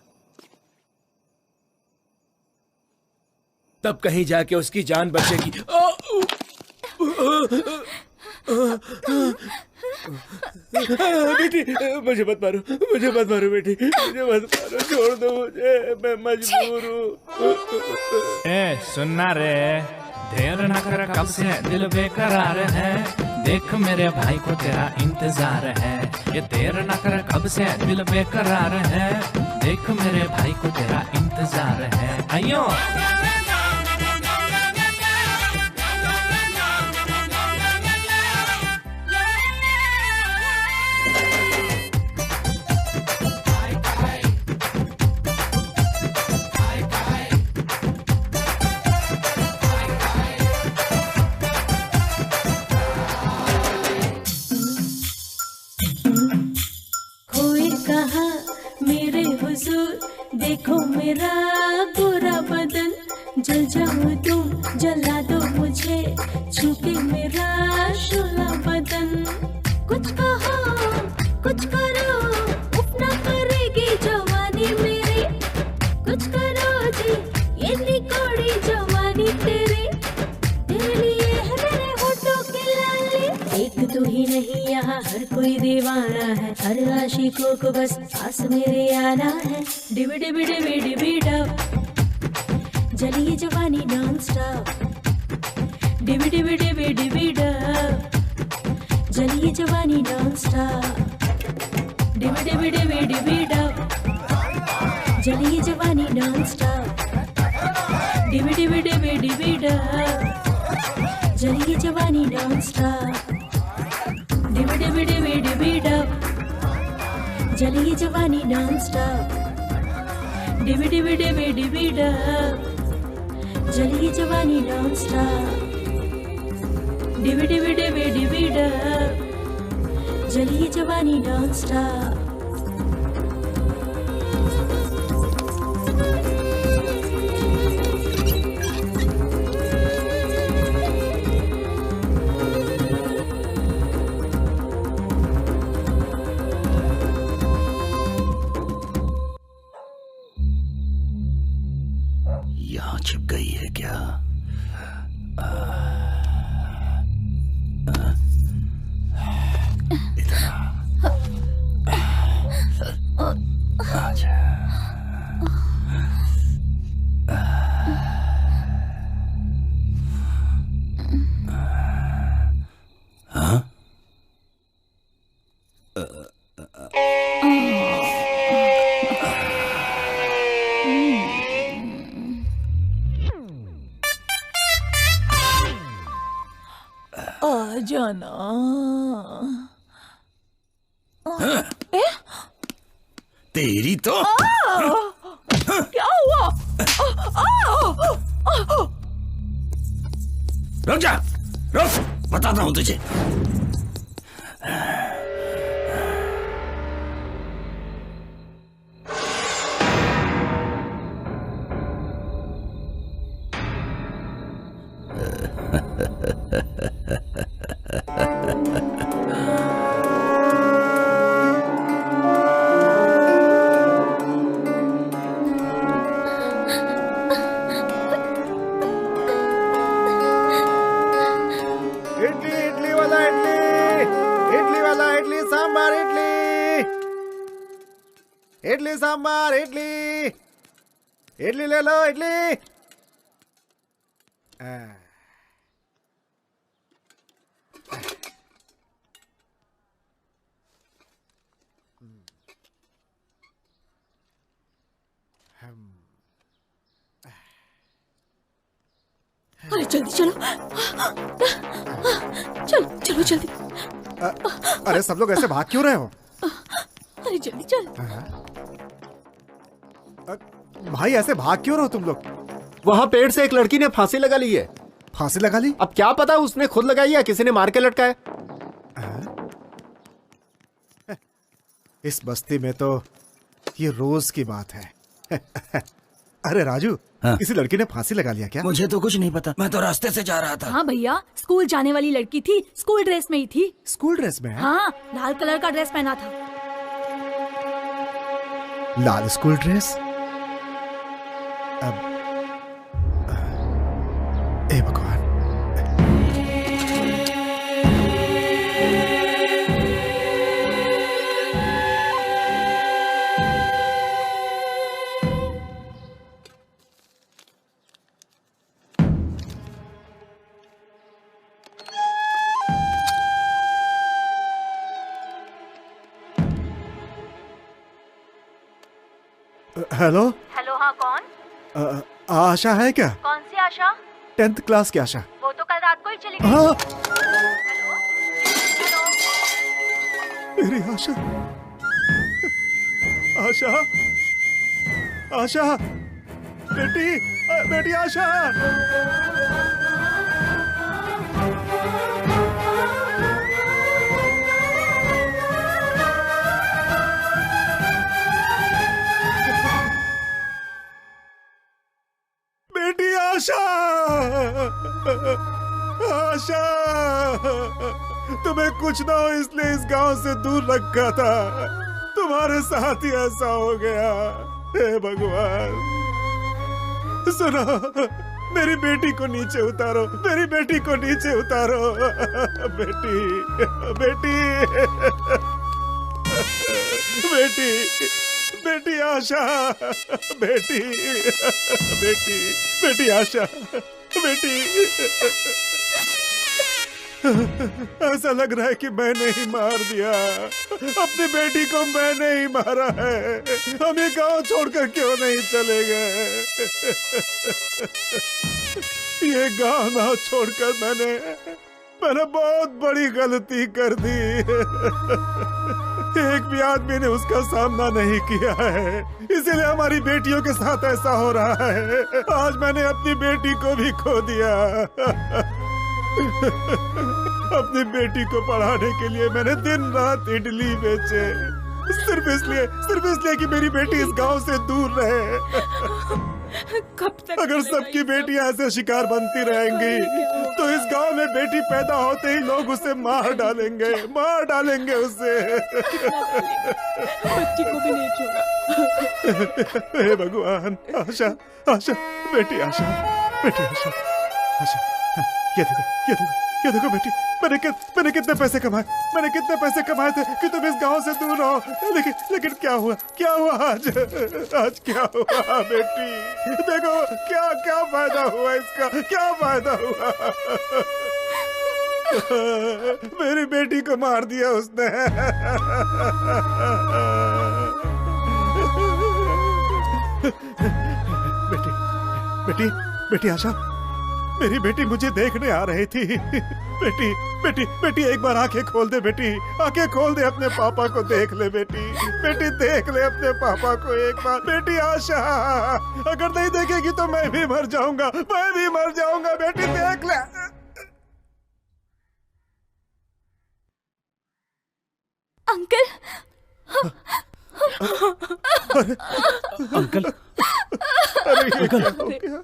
S12: तब कहीं जाके उसकी जान बचेगी। बेटी मुझे मत मारो, मुझे मत मारो बेटी, मुझे मत मारो, छोड़ दो मुझे, मैं मजबूर हूँ।
S10: ए सुनना रे, देर न कर, कब से दिल बेकरार है, देख मेरे भाई को तेरा इंतजार है। ये देर न कर, कब से दिल बेकरार है, देख मेरे भाई को तेरा इंतजार है। आइयो
S9: देखो मेरा गोरा बदन, जल जाऊं तुम जला दो मुझे, छूके मेरा शोला बदन। कुछ कहो कुछ करो, उफ ना करेगी जवानी मेरी, कुछ करो जी ये निकोड़ी जवानी तेरी, तेरे लिए है मेरे होठों की लाली। एक तू ही नहीं यहाँ हर कोई दीवाना है, हर आशिकों को बस पास मेरे आना है। डिबी डिबी डिबी डिबी डब, जलिए जवानी नॉन स्टॉप, डिबी डिबी डिबी डिबी डब, जलिए जवानी नॉन स्टॉप, डिबी डिबी डिबी डिबी डब, जलिए जवानी नॉन स्टॉप, डिबी डिबी डिबी डिबी डब, जलिए जवानी नॉन स्टॉप, डिबी डिबी डिबी डिबी डब, जलिए जवानी नॉन स्टॉप, डिबी डिबी डिबी डिबी डब, जलिए जवानी नॉन स्टॉप, डिबी डिबी डिबी डिबी डब, जलिए जवानी नॉन स्टॉप।
S8: यहाँ छिप गई है क्या?
S1: ना। ए?
S8: तेरी तो
S1: क्या हुआ?
S8: रुक जा, रुक, बताता हूं तुझे।
S7: इडली सांबार, इडली इडली ले लो, इडली।
S1: अरे जल्दी चलो, चलो चलो जल्दी।
S6: अरे सब लोग ऐसे भाग क्यों रहे हो?
S1: अरे जल्दी चल।
S6: भाई ऐसे भाग क्यों रहे हो तुम लोग?
S11: वहाँ पेड़ से एक लड़की ने फांसी लगा ली है।
S6: फांसी लगा ली?
S11: अब क्या पता उसने खुद लगाई या किसी ने मार के लटकाया।
S6: इस बस्ती में तो ये रोज की बात है। अरे राजू,
S8: हाँ?
S6: किसी लड़की ने फांसी लगा लिया क्या?
S8: मुझे तो कुछ नहीं पता, मैं तो रास्ते से जा रहा था।
S14: हाँ भैया, स्कूल जाने वाली लड़की थी, स्कूल ड्रेस में ही थी।
S6: स्कूल ड्रेस में?
S14: हाँ, लाल कलर का ड्रेस पहना था।
S6: लाल स्कूल ड्रेस? अब ए भगवान। हेलो
S15: हेलो, हाँ कौन?
S6: आशा है क्या?
S15: कौन सी आशा?
S6: 10th क्लास की आशा।
S15: वो तो कल रात को ही चली गई।
S6: हाँ?
S15: हेलो?
S6: मेरी आशा, आशा, आशा, बेटी, बेटी आशा। बेटी आशा, आशा, तुम्हें कुछ ना हो इसलिए इस गांव से दूर रखा था, तुम्हारे साथ ही ऐसा हो गया। हे भगवान, सुनो, मेरी बेटी को नीचे उतारो, मेरी बेटी को नीचे उतारो। बेटी, बेटी, बेटी, बेटी आशा, बेटी, बेटी, बेटी आशा, बेटी। ऐसा लग रहा है कि मैंने ही मार दिया, अपनी बेटी को मैंने ही मारा है। हम ये गांव छोड़कर क्यों नहीं चले गए? ये गांव ना छोड़कर मैंने बहुत बड़ी गलती कर दी। एक भी आदमी ने उसका सामना नहीं किया है, इसीलिए हमारी बेटियों के साथ ऐसा हो रहा है। आज मैंने अपनी बेटी को भी खो दिया। अपनी बेटी को पढ़ाने के लिए मैंने दिन रात इडली बेचे, सिर्फ इसलिए कि मेरी बेटी इस गांव से दूर रहे।
S14: कब तक
S6: अगर सबकी बेटियां ऐसे शिकार बनती रहेंगी तो इस गांव में बेटी पैदा होते ही लोग उसे मार डालेंगे उसे।
S14: बच्ची को भी नहीं छोड़ा।
S6: हे भगवान, आशा, आशा, बेटी आशा, बेटी आशा, आशा, ये देखो बेटी, मैंने कितने पैसे कमाए थे कि तुम इस गांव से दूर रहो। लेकिन क्या हुआ आज क्या हुआ बेटी? देखो क्या फायदा हुआ इसका, क्या फायदा हुआ? मेरी बेटी को मार दिया उसने। बेटी आशा, मेरी बेटी मुझे देखने आ रही थी। बेटी बेटी बेटी एक बार आंखें खोल दे बेटी, आंखें खोल दे, अपने पापा को देख ले बेटी, बेटी देख ले अपने पापा को एक बार। बेटी आशा, अगर नहीं देखेगी तो मैं भी मर जाऊंगा, मैं भी मर जाऊंगा। बेटी देख ले।
S14: अंकल,
S5: अंकल,
S6: अरे ये क्या हो गया?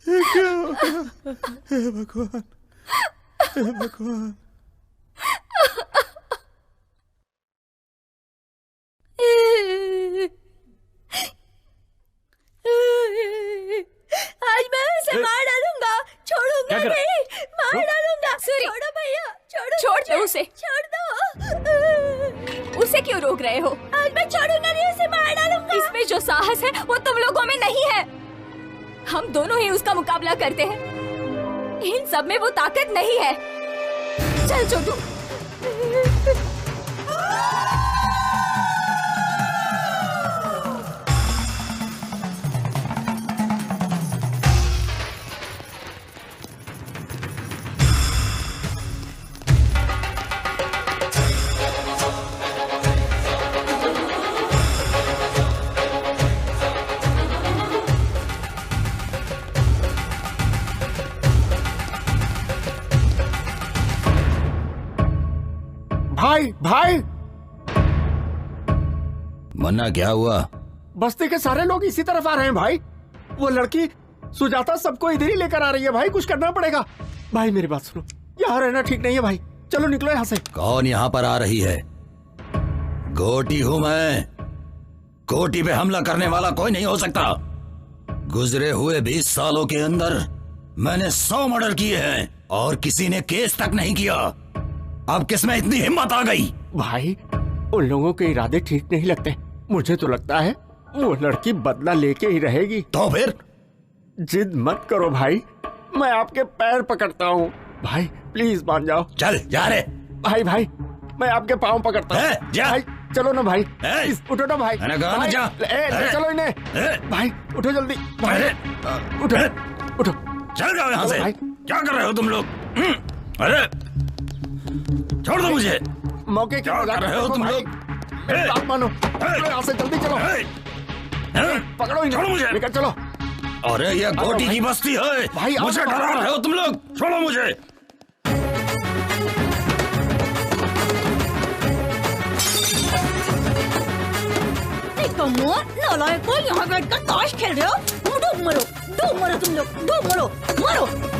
S6: ये क्या हो गया? हे भगवान, हे भगवान।
S14: आज मैं उसे मार डालूंगा, छोड़ूंगा नहीं, मार डालूंगा।
S2: छोड़ो भैया,
S14: छोड़
S2: दो उसे,
S14: छोड़ दो।
S2: उसे क्यों रोक रहे हो?
S14: आज मैं छोड़ूंगा नहीं, उसे मार डालूंगा।
S2: इसमें जो साहस है वो तुम लोगों में नहीं है। हम दोनों ही उसका मुकाबला करते हैं। इन सब में वो ताकत नहीं है। चल छोटू।
S11: भाई भाई,
S8: मन्ना क्या हुआ?
S11: बस्ती के सारे लोग इसी तरफ आ रहे हैं भाई। वो लड़की सुजाता सबको इधर ही लेकर आ रही है भाई, कुछ करना पड़ेगा। भाई मेरी बात सुनो, यहाँ रहना ठीक नहीं है भाई, चलो निकलो यहाँ से।
S8: कौन यहाँ पर आ रही है? गोटी हूँ मैं। गोटी पे हमला करने वाला कोई नहीं हो सकता। गुजरे हुए 20 सालों के अंदर मैंने 100 मर्डर किए हैं और किसी ने केस तक नहीं किया। अब किसमें इतनी हिम्मत आ गई?
S11: भाई उन लोगों के इरादे ठीक नहीं लगते। मुझे तो लगता है वो लड़की बदला लेके ही रहेगी।
S8: तो फिर?
S11: जिद मत करो भाई, मैं आपके पैर पकड़ता हूँ। भाई प्लीज मान जाओ।
S8: चल जा रे।
S11: भाई भाई मैं आपके पाँव पकड़ता हूँ। भाई चलो ना भाई, उठो ना भाई।
S8: मैंने कहा ना जा।
S11: ले चलो इन्हें। भाई उठो जल्दी। भाई उठो उठो,
S8: चल जाओ यहाँ से। क्या कर रहे हो तुम लोग? अरे छोड़ दो मुझे।
S11: मौके
S8: क्या कर रहे हो तुम लोग?
S11: बात मानो, यहाँ से जल्दी चलो। पकड़ो इन्हें,
S8: छोड़ो मुझे।
S11: लेकर चलो।
S8: अरे ये गोटी की बस्ती है
S11: भाई,
S8: मुझे डरा रहे हो तुम लोग। छोड़ो मुझे।
S14: नालायक को यहाँ बैठकर ताश खेल रहे हो। डूब मरो तुम लोग, डूब मरो, मरो।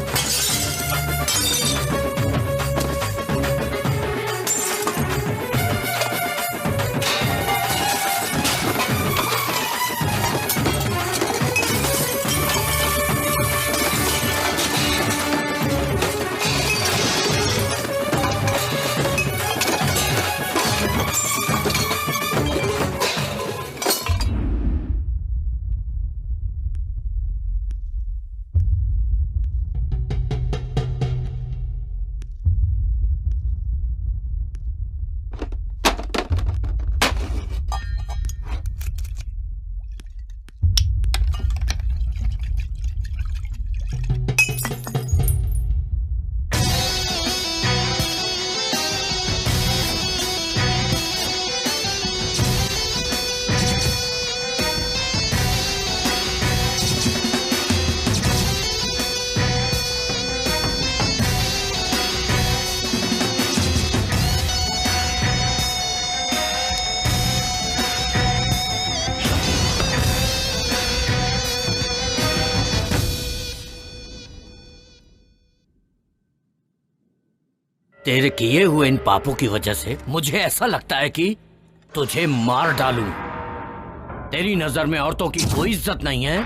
S4: तेरे किए हुए इन पापों की वजह से मुझे ऐसा लगता है कि तुझे मार डालूं। तेरी नजर में औरतों की कोई इज्जत नहीं है।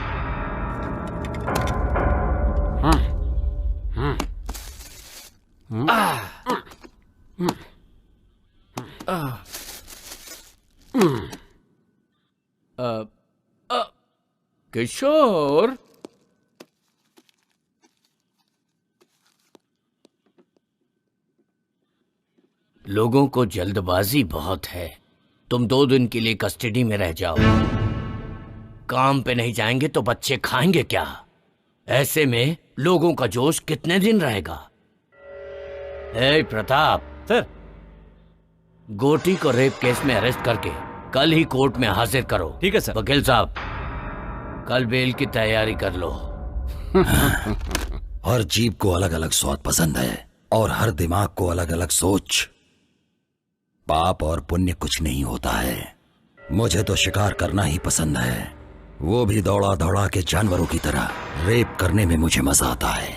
S4: किशोर, लोगों को जल्दबाजी बहुत है। तुम 2 दिन के लिए कस्टडी में रह जाओ। काम पे नहीं जाएंगे तो बच्चे खाएंगे क्या? ऐसे में लोगों का जोश कितने दिन रहेगा? ए प्रताप
S5: सर,
S4: गोटी को रेप केस में अरेस्ट करके कल ही कोर्ट में हाजिर करो।
S5: ठीक है सर।
S4: वकील साहब, कल बेल की तैयारी कर लो।
S8: हर जीभ को अलग अलग स्वाद पसंद है और हर दिमाग को अलग अलग सोच। पाप और पुण्य कुछ नहीं होता है। मुझे तो शिकार करना ही पसंद है, वो भी दौड़ा दौड़ा के जानवरों की तरह। रेप करने में मुझे मजा आता है।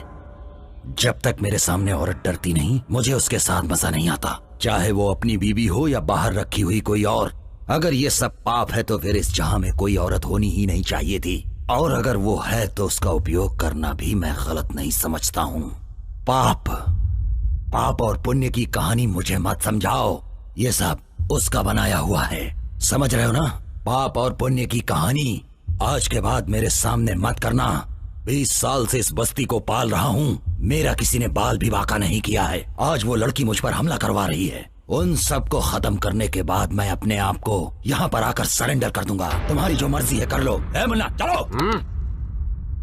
S8: जब तक मेरे सामने औरत डरती नहीं, मुझे उसके साथ मजा नहीं आता, चाहे वो अपनी बीवी हो या बाहर रखी हुई कोई और। अगर ये सब पाप है तो फिर इस जहां में कोई औरत होनी ही नहीं चाहिए थी, और अगर वो है तो उसका उपयोग करना भी मैं गलत नहीं समझता हूँ। पाप और पुण्य की कहानी मुझे मत समझाओ, ये सब उसका बनाया हुआ है। समझ रहे हो ना? पाप और पुण्य की कहानी आज के बाद मेरे सामने मत करना। 20 साल से इस बस्ती को पाल रहा हूँ, मेरा किसी ने बाल भी बांका नहीं किया है। आज वो लड़की मुझ पर हमला करवा रही है। उन सब को खत्म करने के बाद मैं अपने आप को यहाँ पर आकर सरेंडर कर दूंगा। तुम्हारी जो मर्जी है कर लो। ए मुन्ना, चलो।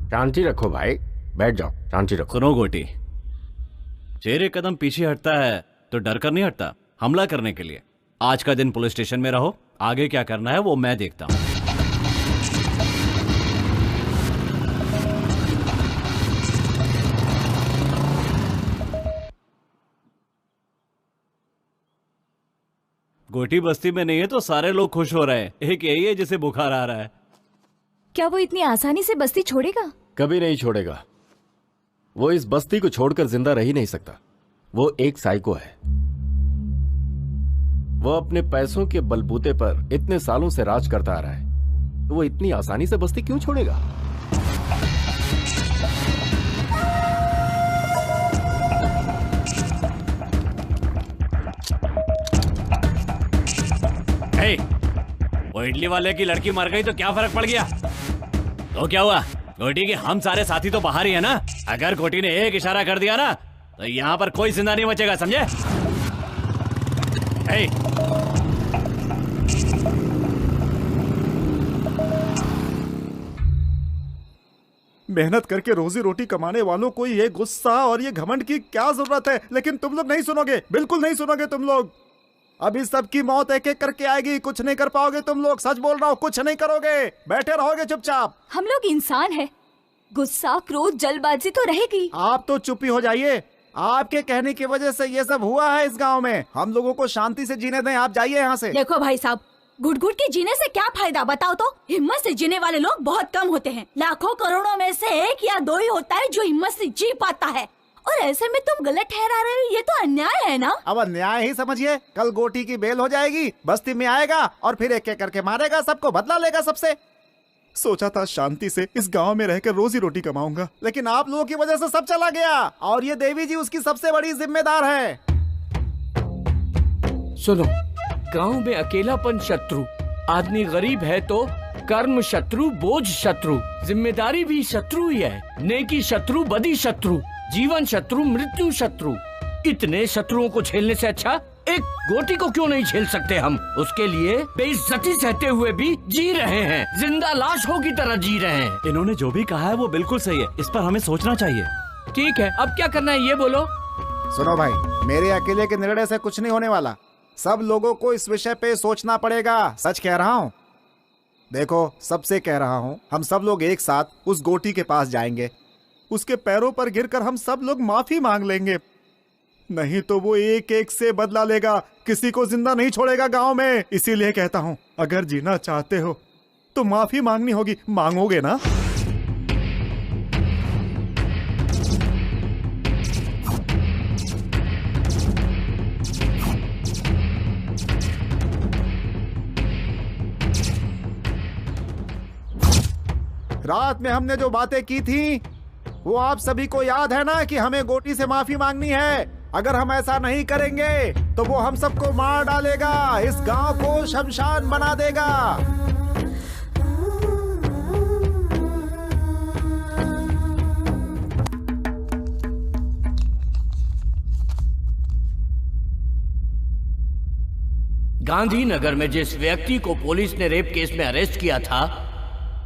S13: शांति रखो भाई, बैठ जाओ, शांति रखो।
S5: सुनो गोटी, शेर एक कदम पीछे हटता है तो डर कर नहीं हटता, हमला करने के लिए। आज का दिन पुलिस स्टेशन में रहो, आगे क्या करना है वो मैं देखता हूँ। गोटी बस्ती में नहीं है तो सारे लोग खुश हो रहे हैं। एक यही है जिसे बुखार आ रहा है।
S2: क्या वो इतनी आसानी से बस्ती छोड़ेगा?
S11: कभी नहीं छोड़ेगा। वो इस बस्ती को छोड़कर जिंदा रह ही नहीं सकता। वो एक साइको है। वो अपने पैसों के बलबूते पर इतने सालों से राज करता आ रहा है, तो वो इतनी आसानी से बस्ती क्यों छोड़ेगा?
S5: वो इडली वाले की लड़की मर गई तो क्या फर्क पड़ गया? तो क्या हुआ? गोटी के हम सारे साथी तो बाहर ही है ना। अगर गोटी ने एक इशारा कर दिया ना तो यहाँ पर कोई जिंदा नहीं बचेगा, समझे?
S6: मेहनत करके रोजी रोटी कमाने वालों को ये गुस्सा और ये घमंड की क्या जरूरत है? लेकिन तुम लोग नहीं सुनोगे, बिल्कुल नहीं सुनोगे तुम लोग। अभी सबकी मौत एक एक करके आएगी, कुछ नहीं कर पाओगे तुम लोग। सच बोल रहा हूँ, कुछ नहीं करोगे, बैठे रहोगे चुपचाप।
S2: हम लोग इंसान हैं, गुस्सा क्रोध जल्दबाजी तो रहेगी।
S6: आप तो चुप ही हो जाइए। आपके कहने की वजह से ये सब हुआ है इस गांव में। हम लोगों को शांति से जीने दें, आप जाइए यहाँ से।
S14: देखो भाई साहब, घुट घुट के जीने से क्या फायदा बताओ तो? हिम्मत से जीने वाले लोग बहुत कम होते हैं। लाखों करोड़ों में से 1 या 2 ही होता है जो हिम्मत से जी पाता है। और ऐसे में तुम गलत ठहरा रहे हो, ये तो अन्याय है ना?
S6: अब अन्याय ही समझिए। कल गोटी की बेल हो जाएगी, बस्ती में आएगा और फिर एक एक करके मारेगा सबको, बदला लेगा सबसे। सोचा था शांति से इस गांव में रहकर रोजी रोटी कमाऊंगा, लेकिन आप लोगों की वजह से सब चला गया। और ये देवी जी उसकी सबसे बड़ी जिम्मेदार है।
S4: सुनो, गांव में अकेलापन शत्रु, आदमी गरीब है तो कर्म शत्रु, बोझ शत्रु, जिम्मेदारी भी शत्रु ही है। नेकी शत्रु, बदी शत्रु, जीवन शत्रु, मृत्यु शत्रु। इतने शत्रुओं को झेलने से अच्छा एक गोटी को क्यों नहीं झेल सकते हम? उसके लिए बेइज्जती सहते हुए भी जी रहे हैं, जिंदा लाशों की तरह जी रहे हैं।
S5: इन्होंने जो भी कहा है वो बिल्कुल सही है, इस पर हमें सोचना चाहिए।
S4: ठीक है, अब क्या करना है ये बोलो।
S6: सुनो भाई, मेरे अकेले के निर्णय से कुछ नहीं होने वाला। सब लोगों को इस विषय पे सोचना पड़ेगा। सच कह रहा हूँ। देखो, सबसे कह रहा हूँ, हम सब लोग एक साथ उस गोटी के पास जाएंगे। उसके पैरों पर गिरकर हम सब लोग माफी मांग लेंगे। नहीं तो वो एक एक से बदला लेगा, किसी को जिंदा नहीं छोड़ेगा गांव में। इसीलिए कहता हूँ, अगर जीना चाहते हो तो माफी मांगनी होगी। मांगोगे ना? रात में हमने जो बातें की थी वो आप सभी को याद है ना, कि हमें गोटी से माफी मांगनी है। अगर हम ऐसा नहीं करेंगे तो वो हम सबको मार डालेगा, इस गांव को शमशान बना देगा।
S4: गांधीनगर में जिस व्यक्ति को पुलिस ने रेप केस में अरेस्ट किया था,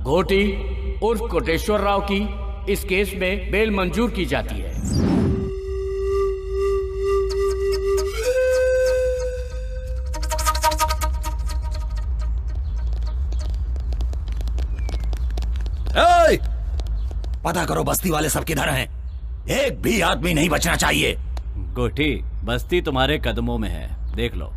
S4: गोटी उर्फ कोटेश्वर राव की इस केस में बेल मंजूर की जाती है।
S8: पता करो बस्ती वाले सब किधर हैं। एक भी आदमी नहीं बचना चाहिए।
S5: गोटी, बस्ती तुम्हारे कदमों में है, देख लो।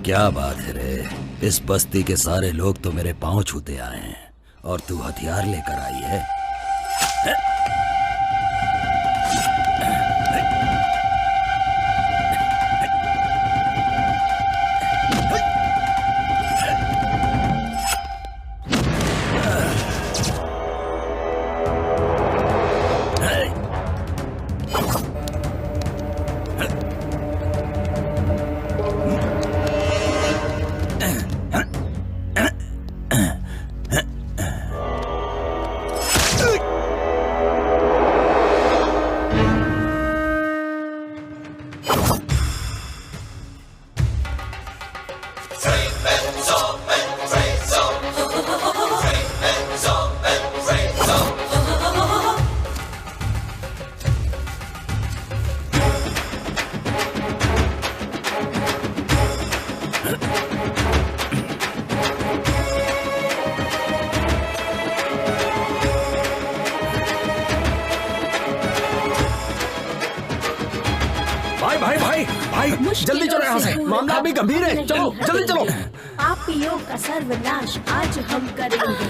S8: क्या बात है रे, इस बस्ती के सारे लोग तो मेरे पांव छूते आए हैं और तू हथियार लेकर आई है।
S9: जल्दी चलो यहाँ से, मामला अभी गंभीर है। चलो जल्दी चलो।
S16: पापियों का सर्वनाश आज हम करेंगे,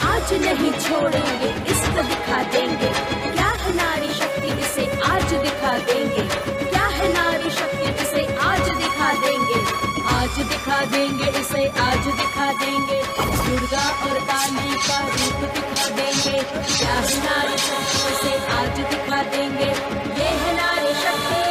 S16: आज नहीं छोड़ेंगे, इसको दिखा देंगे। क्या है नारी शक्ति, इसे आज दिखा देंगे। क्या है नारी शक्ति, इसे आज दिखा देंगे। आज दिखा देंगे, इसे आज दिखा देंगे। दुर्गा और काली का रूप दिखा देंगे। क्या है नारी शक्ति, इसे आज दिखा देंगे। ये है नारी शक्ति,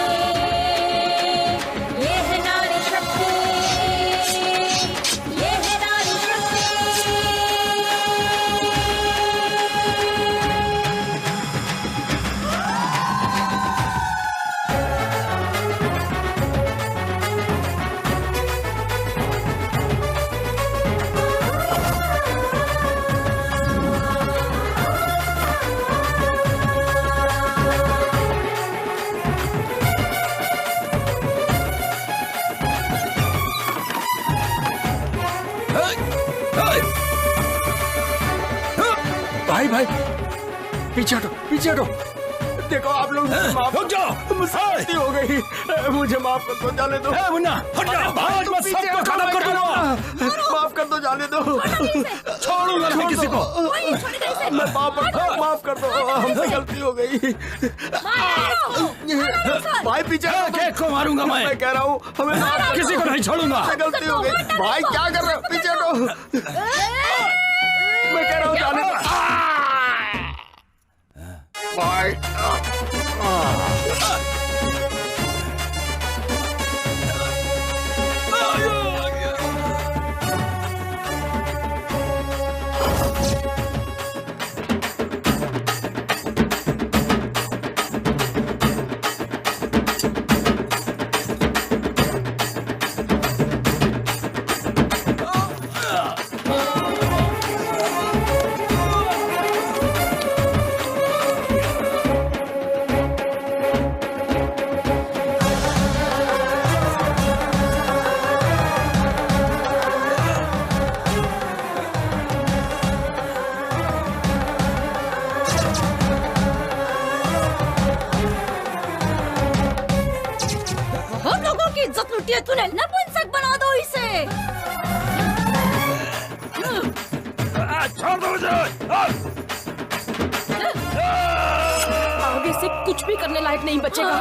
S9: भाई पीछे हटो, पीछे हटो। देखो आप लोग रुक जाओ, मुझसे हो गई, मुझे माफ कर दो, जाने दो। मुन्ना हट जा, आज मैं सबको खत्म कर दूंगा। माफ कर दो, जाने दो, छोड़ूंगा नहीं किसी को। मैं माफ कर दो, हमसे गलती हो गई। भाई पीछे
S4: केक को मारूंगा मैं
S9: कह रहा हूँ, हमें
S4: किसी को नहीं छोड़ूंगा।
S9: गलती हो गई। भाई क्या कर रहे हो, पीछे हटो। मैं कह रहा हूँ जाने दो। भाई
S16: तूने नपुंसक बना दो इसे।
S4: छोड़ दो मुझे।
S14: आगे से कुछ भी करने लायक नहीं बचेगा।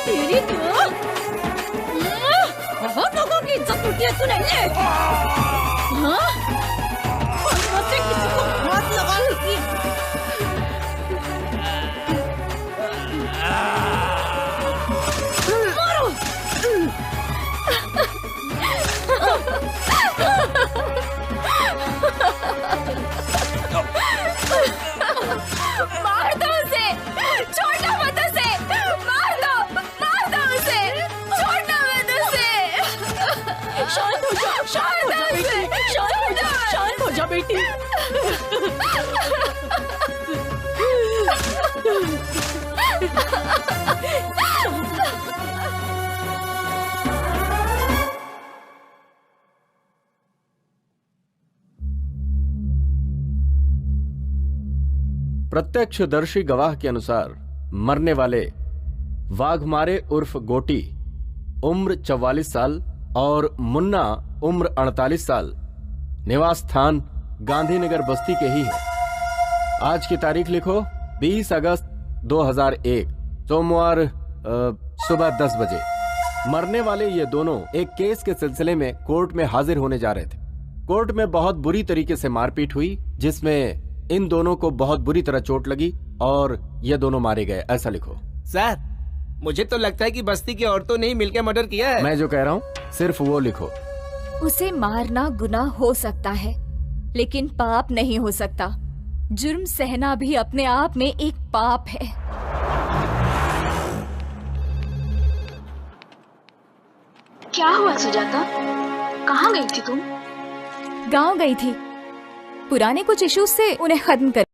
S14: तेरी बहुत लोगों की इज्जत लूटी है तूने। किसी को हाथ लगा ली। बेटी।
S11: प्रत्यक्षदर्शी गवाह के अनुसार मरने वाले वाघमारे उर्फ गोटी उम्र 44 साल और मुन्ना उम्र 48 साल निवास स्थान गांधीनगर बस्ती के ही है। आज की तारीख लिखो 20 अगस्त 2001 सोमवार सुबह 10 बजे। मरने वाले ये दोनों एक केस के सिलसिले में कोर्ट में हाजिर होने जा रहे थे। कोर्ट में बहुत बुरी तरीके से मारपीट हुई जिसमें इन दोनों को बहुत बुरी तरह चोट लगी और ये दोनों मारे गए, ऐसा लिखो।
S3: सर मुझे तो लगता है कि बस्ती की औरतों ने ही मिलकर मर्डर किया है।
S11: मैं जो कह रहा हूँ सिर्फ वो लिखो।
S2: उसे मारना गुनाह हो सकता है लेकिन पाप नहीं हो सकता। जुर्म सहना भी अपने आप में एक पाप है।
S14: क्या हुआ सुजाता? कहाँ गई थी तुम?
S2: गांव गई थी, पुराने कुछ इश्यूज से उन्हें खत्म कर